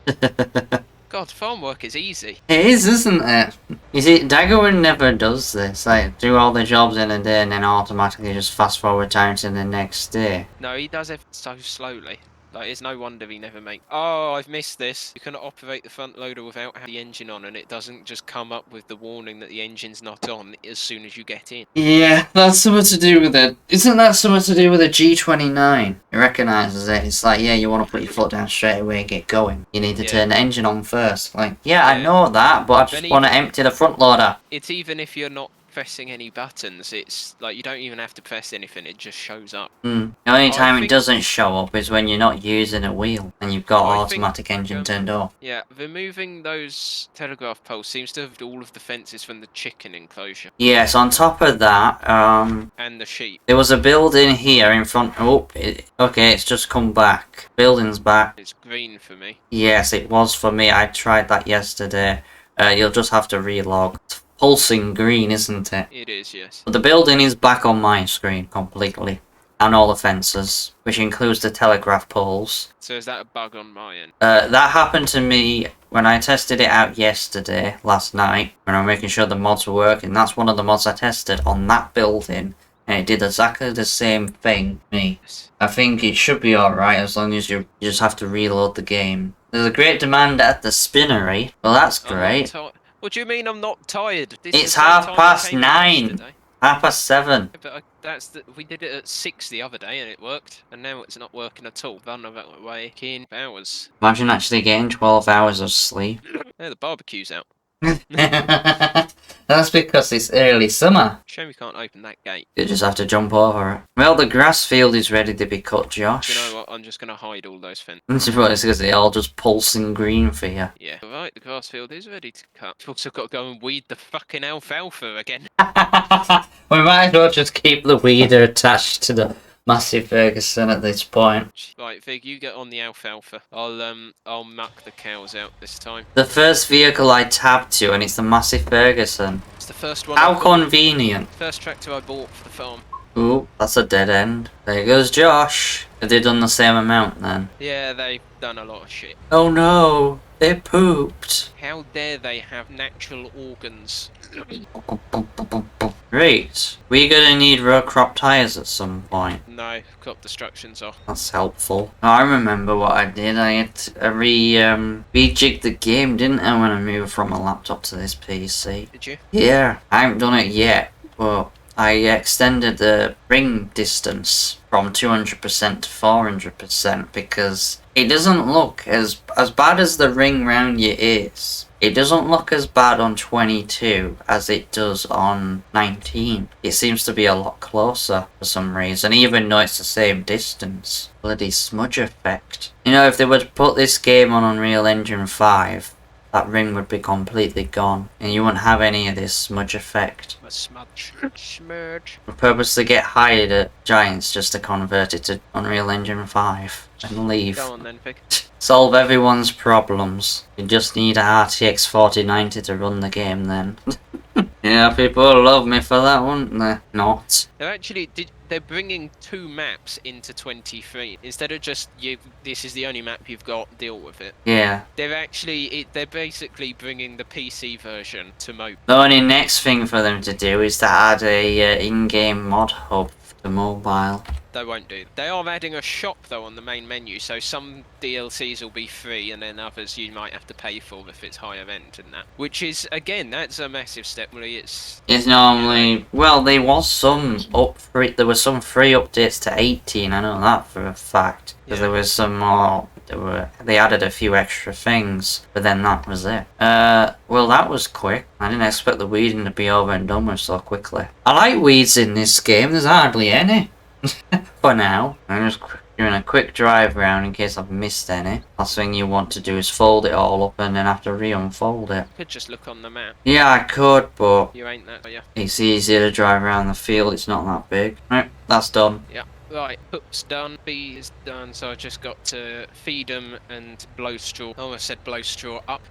[SPEAKER 1] God, farm work is easy.
[SPEAKER 2] It is, isn't it? You see, Daggerwin never does this. Like, do all the jobs in a day and then automatically just fast forward time to the next day.
[SPEAKER 1] No, he does it so slowly. Like, it's no wonder he never make... Oh, I've missed this. You can operate the front loader without having the engine on, and it doesn't just come up with the warning that the engine's not on as soon as you get in.
[SPEAKER 2] Yeah, that's something to do with it. Isn't that something to do with a G29? It recognises it. It's like, yeah, you want to put your foot down straight away and get going. You need to turn the engine on first. Like, yeah, I know that, but I just
[SPEAKER 1] Then
[SPEAKER 2] want to empty the front loader.
[SPEAKER 1] It's even if you're not pressing any buttons, it's like you don't even have to press anything, it just shows up.
[SPEAKER 2] The only time it
[SPEAKER 1] think-
[SPEAKER 2] doesn't show up is when you're not using a wheel and you've got
[SPEAKER 1] I think,
[SPEAKER 2] automatic engine turned off.
[SPEAKER 1] Yeah, removing those telegraph poles seems to have all of the fences from the chicken enclosure
[SPEAKER 2] Yes, on top of that,
[SPEAKER 1] and the sheep.
[SPEAKER 2] there was a building here in front. Oh, okay, it's just come back. Building's back.
[SPEAKER 1] It's green for me.
[SPEAKER 2] Yes, it was for me. I tried that yesterday. You'll just have to relog. It's pulsing green, isn't it?
[SPEAKER 1] It is, yes.
[SPEAKER 2] But the building is back on my screen completely. And all the fences, which includes the telegraph poles.
[SPEAKER 1] So is that a bug on my end?
[SPEAKER 2] That happened to me when I tested it out yesterday, last night, when I'm making sure the mods were working. That's one of the mods I tested on that building, and it did exactly the same thing to me. I think it should be alright as long as you just have to reload the game. There's a great demand at the spinnery. Well, that's
[SPEAKER 1] I'm not
[SPEAKER 2] great.
[SPEAKER 1] What do you mean I'm not tired? This
[SPEAKER 2] It's
[SPEAKER 1] is the same time I
[SPEAKER 2] 9:30.
[SPEAKER 1] came yesterday.
[SPEAKER 2] 7:30.
[SPEAKER 1] Yeah, but we did it at 6 the other day and it worked, and now it's not working at all. Run away in hours.
[SPEAKER 2] Imagine actually getting 12 hours of sleep.
[SPEAKER 1] Yeah, the barbecue's out.
[SPEAKER 2] That's because it's early summer.
[SPEAKER 1] Shame we can't open that gate.
[SPEAKER 2] You just have to jump over it. Well, the grass field is ready to be cut, Josh.
[SPEAKER 1] Do you know what? I'm just gonna hide all those fences.
[SPEAKER 2] It's because they all just pulsing green for you.
[SPEAKER 1] Yeah. Right, the grass field is ready to cut. We've also got to go and weed the fucking alfalfa again.
[SPEAKER 2] We might as well just keep the weeder attached to the massive Ferguson at this point.
[SPEAKER 1] Right, Vig, you get on the alfalfa. I'll muck the cows out this time.
[SPEAKER 2] The first vehicle I tabbed to, and it's the massive Ferguson.
[SPEAKER 1] It's the first one.
[SPEAKER 2] How
[SPEAKER 1] I bought.
[SPEAKER 2] convenient.
[SPEAKER 1] First tractor I bought for the farm.
[SPEAKER 2] Ooh, that's a dead end. There goes Josh. Have they done the same amount then?
[SPEAKER 1] Yeah, they've done a lot of shit.
[SPEAKER 2] Oh no, they pooped.
[SPEAKER 1] How dare they have natural organs?
[SPEAKER 2] Great. We're gonna need road crop tires at some point.
[SPEAKER 1] No, crop destruction's off.
[SPEAKER 2] That's helpful. I remember what I did. I had to rejigged the game, didn't I, when I moved from a laptop to this PC?
[SPEAKER 1] Did you?
[SPEAKER 2] Yeah, I haven't done it yet, but I extended the ring distance from 200% to 400% because it doesn't look as bad as the ring round you is. It doesn't look as bad on 22 as it does on 19. It seems to be a lot closer for some reason, even though it's the same distance. Bloody smudge effect. You know, if they were to put this game on Unreal Engine 5, that ring would be completely gone, and you wouldn't have any of this smudge effect.
[SPEAKER 1] A smudge. Smudge.
[SPEAKER 2] We purposely get hired at Giants just to convert it to Unreal Engine 5 and leave.
[SPEAKER 1] Go on then, Pig.
[SPEAKER 2] Solve everyone's problems. You just need a RTX 4090 to run the game then. Yeah, people love me for that, wouldn't they? Not.
[SPEAKER 1] They're bringing 2 maps into 23 instead of just this is the only map you've got, deal with it.
[SPEAKER 2] Yeah.
[SPEAKER 1] They're basically bringing the PC version to mobile.
[SPEAKER 2] The only next thing for them to do is to add a in-game mod hub to mobile.
[SPEAKER 1] They won't do. They are adding a shop though on the main menu, so some DLCs will be free and then others you might have to pay for if it's higher end and that. Which is, again, that's a massive step. Really, it's
[SPEAKER 2] normally, well, there was some there were some free updates to 18, I know that for a fact. Because there was some more, they added a few extra things, but then that was it. Well, that was quick. I didn't expect the weeding to be over and done with so quickly. I like weeds in this game, there's hardly any. For now, I'm just doing a quick drive round in case I've missed any. Last thing you want to do is fold it all up and then have to re-unfold it.
[SPEAKER 1] You could just look on the map.
[SPEAKER 2] Yeah, I could, but
[SPEAKER 1] You ain't that, are you?
[SPEAKER 2] it's easier to drive around the field, it's not that big. Right, that's done.
[SPEAKER 1] Yeah. Right, hook's done, B is done, so I just got to feed them and blow straw. Oh, I said blow straw up.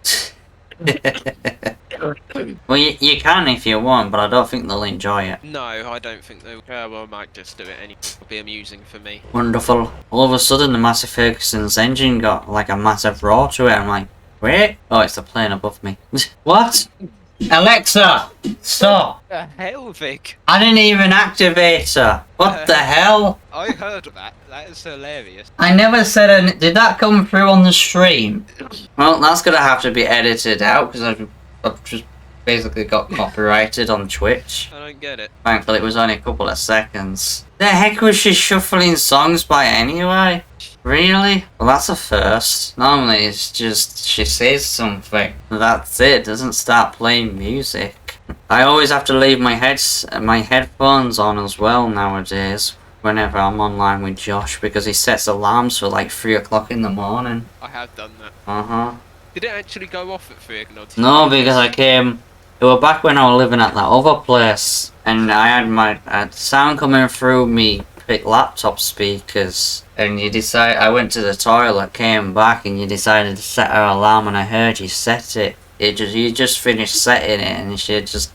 [SPEAKER 2] Well, you can if you want, but I don't think they'll enjoy it.
[SPEAKER 1] No, I don't think they will. Well, I might just do it anyway. It'll be amusing for me.
[SPEAKER 2] Wonderful. All of a sudden, the Massey Ferguson's engine got like a massive roar to it. I'm like, wait. Oh, it's the plane above me. What? Alexa, stop.
[SPEAKER 1] The hell, Vic?
[SPEAKER 2] I didn't even activate her. What the hell?
[SPEAKER 1] I heard that. That is hilarious.
[SPEAKER 2] I never said any. Did that come through on the stream? Well, that's gonna have to be edited out because I've just basically got copyrighted on Twitch.
[SPEAKER 1] I don't get it.
[SPEAKER 2] Thankfully, it was only a couple of seconds. The heck was she shuffling songs by anyway? Really? Well, that's a first. Normally, it's just she says something. That's it. Doesn't start playing music. I always have to leave my headphones on as well nowadays. Whenever I'm online with Josh, because he sets alarms for like 3 o'clock in the morning.
[SPEAKER 1] I have done that.
[SPEAKER 2] Uh-huh.
[SPEAKER 1] Did it actually go off at 3 o'clock?
[SPEAKER 2] No, because I came. It was back when I was living at that other place, and I had sound coming through me laptop speakers, and I went to the toilet, came back, and you decided to set her alarm, and I heard you set it. You just finished setting it, and she had just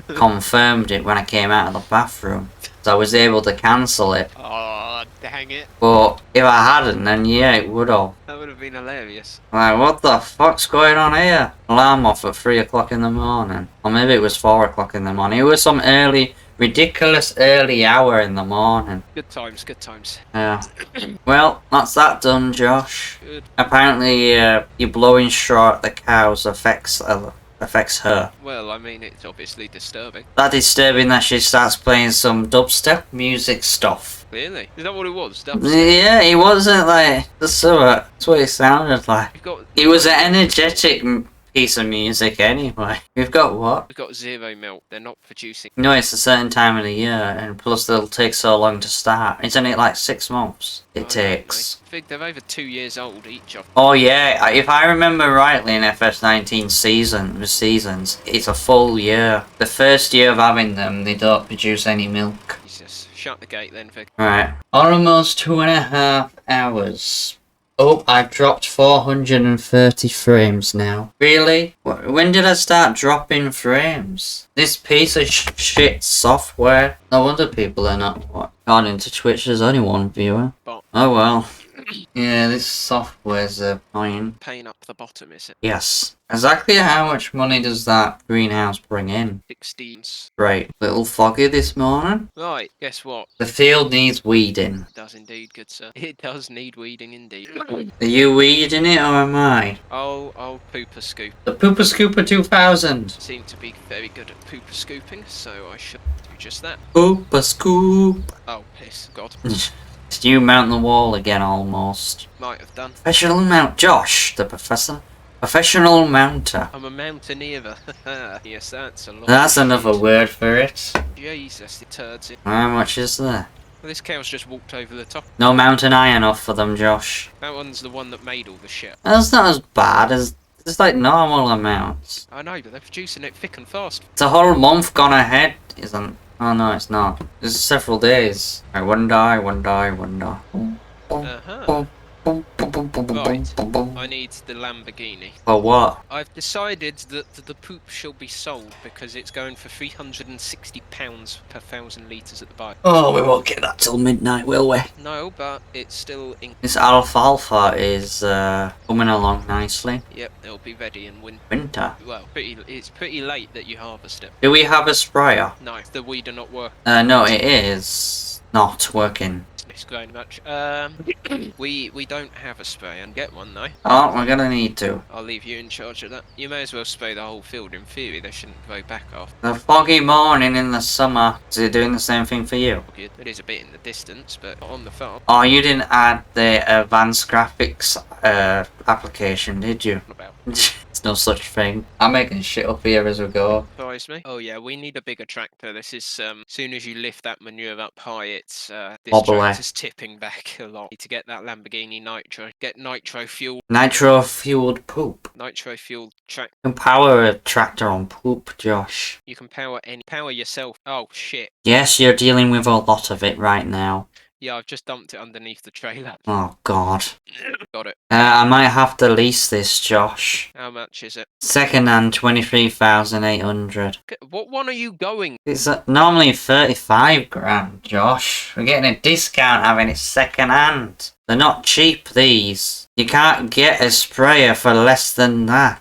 [SPEAKER 2] confirmed it when I came out of the bathroom. So I was able to cancel it.
[SPEAKER 1] Oh, dang it.
[SPEAKER 2] But if I hadn't, then yeah, it would have.
[SPEAKER 1] That would have been hilarious.
[SPEAKER 2] Like, what the fuck's going on here? Alarm off at 3 o'clock in the morning. Or maybe it was 4 o'clock in the morning. It was some ridiculous early hour in the morning.
[SPEAKER 1] Good times, good times.
[SPEAKER 2] Yeah. Well, that's that done, Josh.
[SPEAKER 1] Good.
[SPEAKER 2] Apparently, you blowing straw at the cows affects her.
[SPEAKER 1] Well, I mean, it's obviously disturbing.
[SPEAKER 2] That disturbing that she starts playing some dubstep music stuff.
[SPEAKER 1] Really? Is that what it was?
[SPEAKER 2] Yeah, he wasn't like that's what it sounded like. It was an energetic piece of music anyway. We've got what?
[SPEAKER 1] We've got 0 milk. They're not producing.
[SPEAKER 2] No, it's a certain time of the year, and plus they'll take so long to start. Isn't it like 6 months? It takes.
[SPEAKER 1] I think they're over 2 years old each of them.
[SPEAKER 2] Oh yeah, if I remember rightly in FS19 seasons, it's a full year. The first year of having them, they don't produce any milk.
[SPEAKER 1] Jesus. Shut the gate then, Vic.
[SPEAKER 2] Right. Almost 2.5 hours. Oh, I've dropped 430 frames now. Really? When did I start dropping frames? This piece of shit software. No wonder people are not. According to Twitch, there's only one viewer.
[SPEAKER 1] Bot.
[SPEAKER 2] Oh well. Yeah, this software's annoying.
[SPEAKER 1] Paying up the bottom, is it?
[SPEAKER 2] Yes. Exactly how much money does that greenhouse bring in?
[SPEAKER 1] 16s.
[SPEAKER 2] Great. Little foggy this morning.
[SPEAKER 1] Right, guess what?
[SPEAKER 2] The field needs weeding.
[SPEAKER 1] It does indeed, good sir. It does need weeding indeed.
[SPEAKER 2] Are you weeding it or am I?
[SPEAKER 1] I'll pooper scoop.
[SPEAKER 2] The Pooper Scooper 2000.
[SPEAKER 1] Seem to be very good at pooper scooping, so I should do just that.
[SPEAKER 2] Pooper Scoop.
[SPEAKER 1] Oh, piss. God.
[SPEAKER 2] Did you mount the wall again almost?
[SPEAKER 1] Might have done.
[SPEAKER 2] Professional mount. Josh, the professor. Professional mounter.
[SPEAKER 1] I'm a mountaineer. Yes, that's a lot.
[SPEAKER 2] That's
[SPEAKER 1] of
[SPEAKER 2] another
[SPEAKER 1] shit.
[SPEAKER 2] word for it.
[SPEAKER 1] Jesus, the turds in.
[SPEAKER 2] How much is there?
[SPEAKER 1] Well, this cow's just walked over the top.
[SPEAKER 2] No mountain high enough for them, Josh.
[SPEAKER 1] That one's the one that made all the shit.
[SPEAKER 2] That's not as bad as... It's like normal amounts.
[SPEAKER 1] I know, but they're producing it thick and fast.
[SPEAKER 2] It's a whole month gone ahead, isn't... Oh no, it's not. It's several days. Right, one die, one die, one die.
[SPEAKER 1] Uh-huh. Right. I need the Lamborghini.
[SPEAKER 2] For what?
[SPEAKER 1] I've decided that the poop shall be sold because it's going for £360 per 1,000 litres at the buy.
[SPEAKER 2] Oh, we won't get that till midnight, will we?
[SPEAKER 1] No, but it's still in.
[SPEAKER 2] This alfalfa is coming along nicely.
[SPEAKER 1] Yep, it'll be ready in
[SPEAKER 2] Winter.
[SPEAKER 1] well, it's pretty late that you harvest it.
[SPEAKER 2] Do we have a sprayer?
[SPEAKER 1] No, the weed are not working.
[SPEAKER 2] No, it is not working.
[SPEAKER 1] It's very much. We don't have a spray and get one though.
[SPEAKER 2] Oh, we're gonna need to.
[SPEAKER 1] I'll leave you in charge of that. You may as well spray the whole field. In theory, they shouldn't grow back off.
[SPEAKER 2] The foggy morning in the summer. Is it doing the same thing for you?
[SPEAKER 1] Good. It is a bit in the distance, but not on the farm.
[SPEAKER 2] Oh, you didn't add the advanced graphics application, did you?
[SPEAKER 1] About
[SPEAKER 2] It's no such thing. I'm making shit up here as we go.
[SPEAKER 1] surprise me. Oh yeah, we need a bigger tractor. This is soon as you lift that manure up high, it's this
[SPEAKER 2] Wobbly.
[SPEAKER 1] tractor's tipping back a lot. Need to get that Lamborghini nitro. Get nitro fuel.
[SPEAKER 2] Nitro fueled poop.
[SPEAKER 1] Nitro fueled track.
[SPEAKER 2] You can power a tractor on poop, Josh.
[SPEAKER 1] You can power yourself. Oh shit.
[SPEAKER 2] Yes, you're dealing with a lot of it right now.
[SPEAKER 1] Yeah, I've just dumped it underneath the trailer.
[SPEAKER 2] Oh god.
[SPEAKER 1] Got it.
[SPEAKER 2] I might have to lease this, Josh.
[SPEAKER 1] How much is it?
[SPEAKER 2] Second hand, 23,800.
[SPEAKER 1] What one are you going?
[SPEAKER 2] It's normally 35 grand, Josh. We're getting a discount having it second hand. They're not cheap, these. You can't get a sprayer for less than that.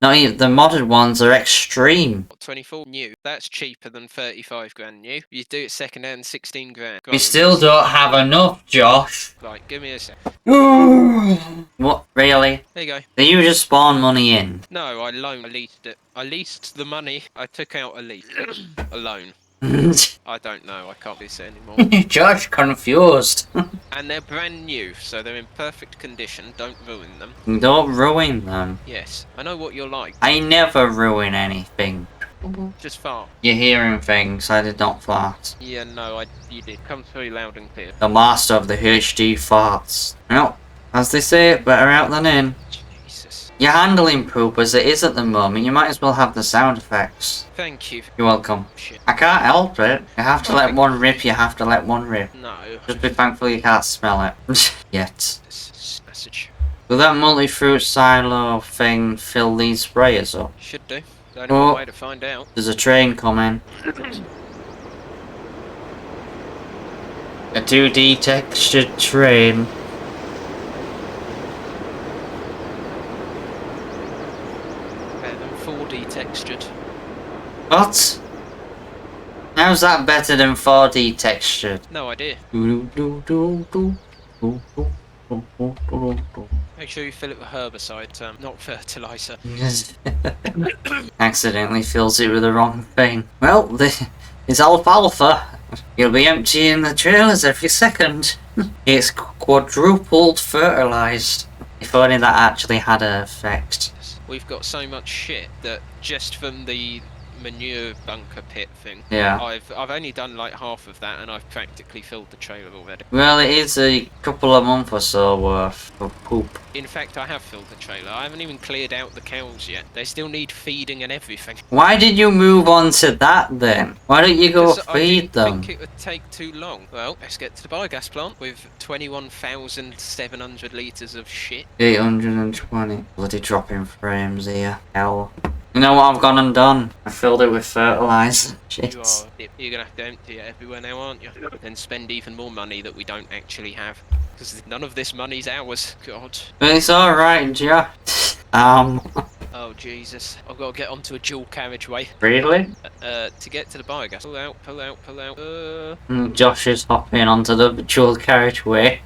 [SPEAKER 2] Not even the modded ones are extreme.
[SPEAKER 1] 24 new. That's cheaper than 35 grand new. You do it second hand, 16 grand.
[SPEAKER 2] We still don't have enough, Josh.
[SPEAKER 1] Right, give me a sec.
[SPEAKER 2] What, really?
[SPEAKER 1] There you go.
[SPEAKER 2] Did you just spawn money in?
[SPEAKER 1] No, I leased it. I leased the money. I took out a lease. A loan. I don't know. I can't do this anymore.
[SPEAKER 2] Josh, confused.
[SPEAKER 1] And they're brand new, so they're in perfect condition. Don't ruin them.
[SPEAKER 2] Don't ruin them.
[SPEAKER 1] Yes, I know what you're like.
[SPEAKER 2] I never ruin anything.
[SPEAKER 1] Just fart.
[SPEAKER 2] You're hearing things, I did not fart.
[SPEAKER 1] Yeah, no, you did. Comes very loud and clear.
[SPEAKER 2] The master of the HD farts. Well, as they say, better out than in.
[SPEAKER 1] Jesus.
[SPEAKER 2] You're handling poop as it is at the moment, you might as well have the sound effects.
[SPEAKER 1] Thank you.
[SPEAKER 2] You're welcome.
[SPEAKER 1] Shit.
[SPEAKER 2] I can't help it. You have to let one rip, you have to let one rip.
[SPEAKER 1] No.
[SPEAKER 2] Just be thankful you can't smell it. Yet.
[SPEAKER 1] This message.
[SPEAKER 2] Will that multi-fruit silo thing fill these sprayers up?
[SPEAKER 1] Should do. There's only
[SPEAKER 2] Oh.
[SPEAKER 1] one way to find out.
[SPEAKER 2] There's a train coming. A 2D textured train.
[SPEAKER 1] Better than 4D textured.
[SPEAKER 2] What? How's that better than 4D textured?
[SPEAKER 1] No idea. Make sure you fill it with herbicide, not fertilizer.
[SPEAKER 2] Accidentally fills it with the wrong thing. Well, it's alfalfa. You'll be emptying the trailers every second. It's quadrupled fertilized. If only that actually had an effect.
[SPEAKER 1] We've got so much shit that just from the manure bunker pit thing,
[SPEAKER 2] Yeah.
[SPEAKER 1] I've only done like half of that and I've practically filled the trailer already.
[SPEAKER 2] Well, it is a couple of months or so worth of poop.
[SPEAKER 1] In fact, I have filled the trailer. I haven't even cleared out the cows yet. They still need feeding and everything.
[SPEAKER 2] Why did you move on to that then? Why don't you go
[SPEAKER 1] Because I
[SPEAKER 2] feed
[SPEAKER 1] didn't
[SPEAKER 2] them?
[SPEAKER 1] think it would take too long. Well, let's get to the biogas plant with 21,700 litres of shit.
[SPEAKER 2] 820. Bloody dropping frames here. Hell. You know what I've gone and done? I filled it with fertilizer. Shit.
[SPEAKER 1] You're gonna have to empty it everywhere now, aren't you? Then spend even more money that we don't actually have. Because none of this money's ours. God.
[SPEAKER 2] But it's alright, Josh.
[SPEAKER 1] Oh, Jesus. I've got to get onto a dual carriageway.
[SPEAKER 2] Really?
[SPEAKER 1] To get to the biogas. Pull out, pull out, pull out.
[SPEAKER 2] Josh is hopping onto the dual carriageway.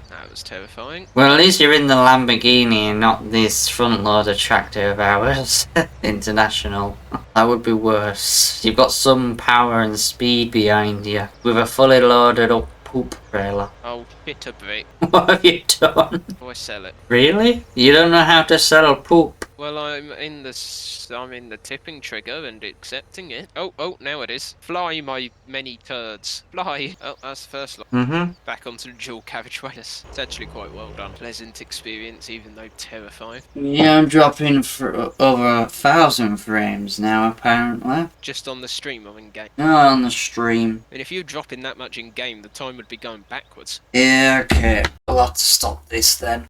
[SPEAKER 1] That was terrifying.
[SPEAKER 2] Well, at least you're in the Lamborghini and not this front loader tractor of ours. International. That would be worse. You've got some power and speed behind you. With a fully loaded up poop trailer.
[SPEAKER 1] Oh, shit a brick.
[SPEAKER 2] What have you done?
[SPEAKER 1] Oh, I sell it.
[SPEAKER 2] Really? You don't know how to sell poop?
[SPEAKER 1] Well, I'm in the tipping trigger and accepting it. Oh, now it is. Fly, my many turds. Fly. Oh, that's the first lot.
[SPEAKER 2] Mm-hmm.
[SPEAKER 1] Back onto the dual carriageway. It's actually quite well done. Pleasant experience, even though terrifying.
[SPEAKER 2] Yeah, I'm dropping for over 1,000 frames now, apparently.
[SPEAKER 1] Just on the stream or in game.
[SPEAKER 2] No, on the stream.
[SPEAKER 1] And if you're dropping that much in game, the time would be going backwards.
[SPEAKER 2] Yeah, okay. I'll have to stop this then.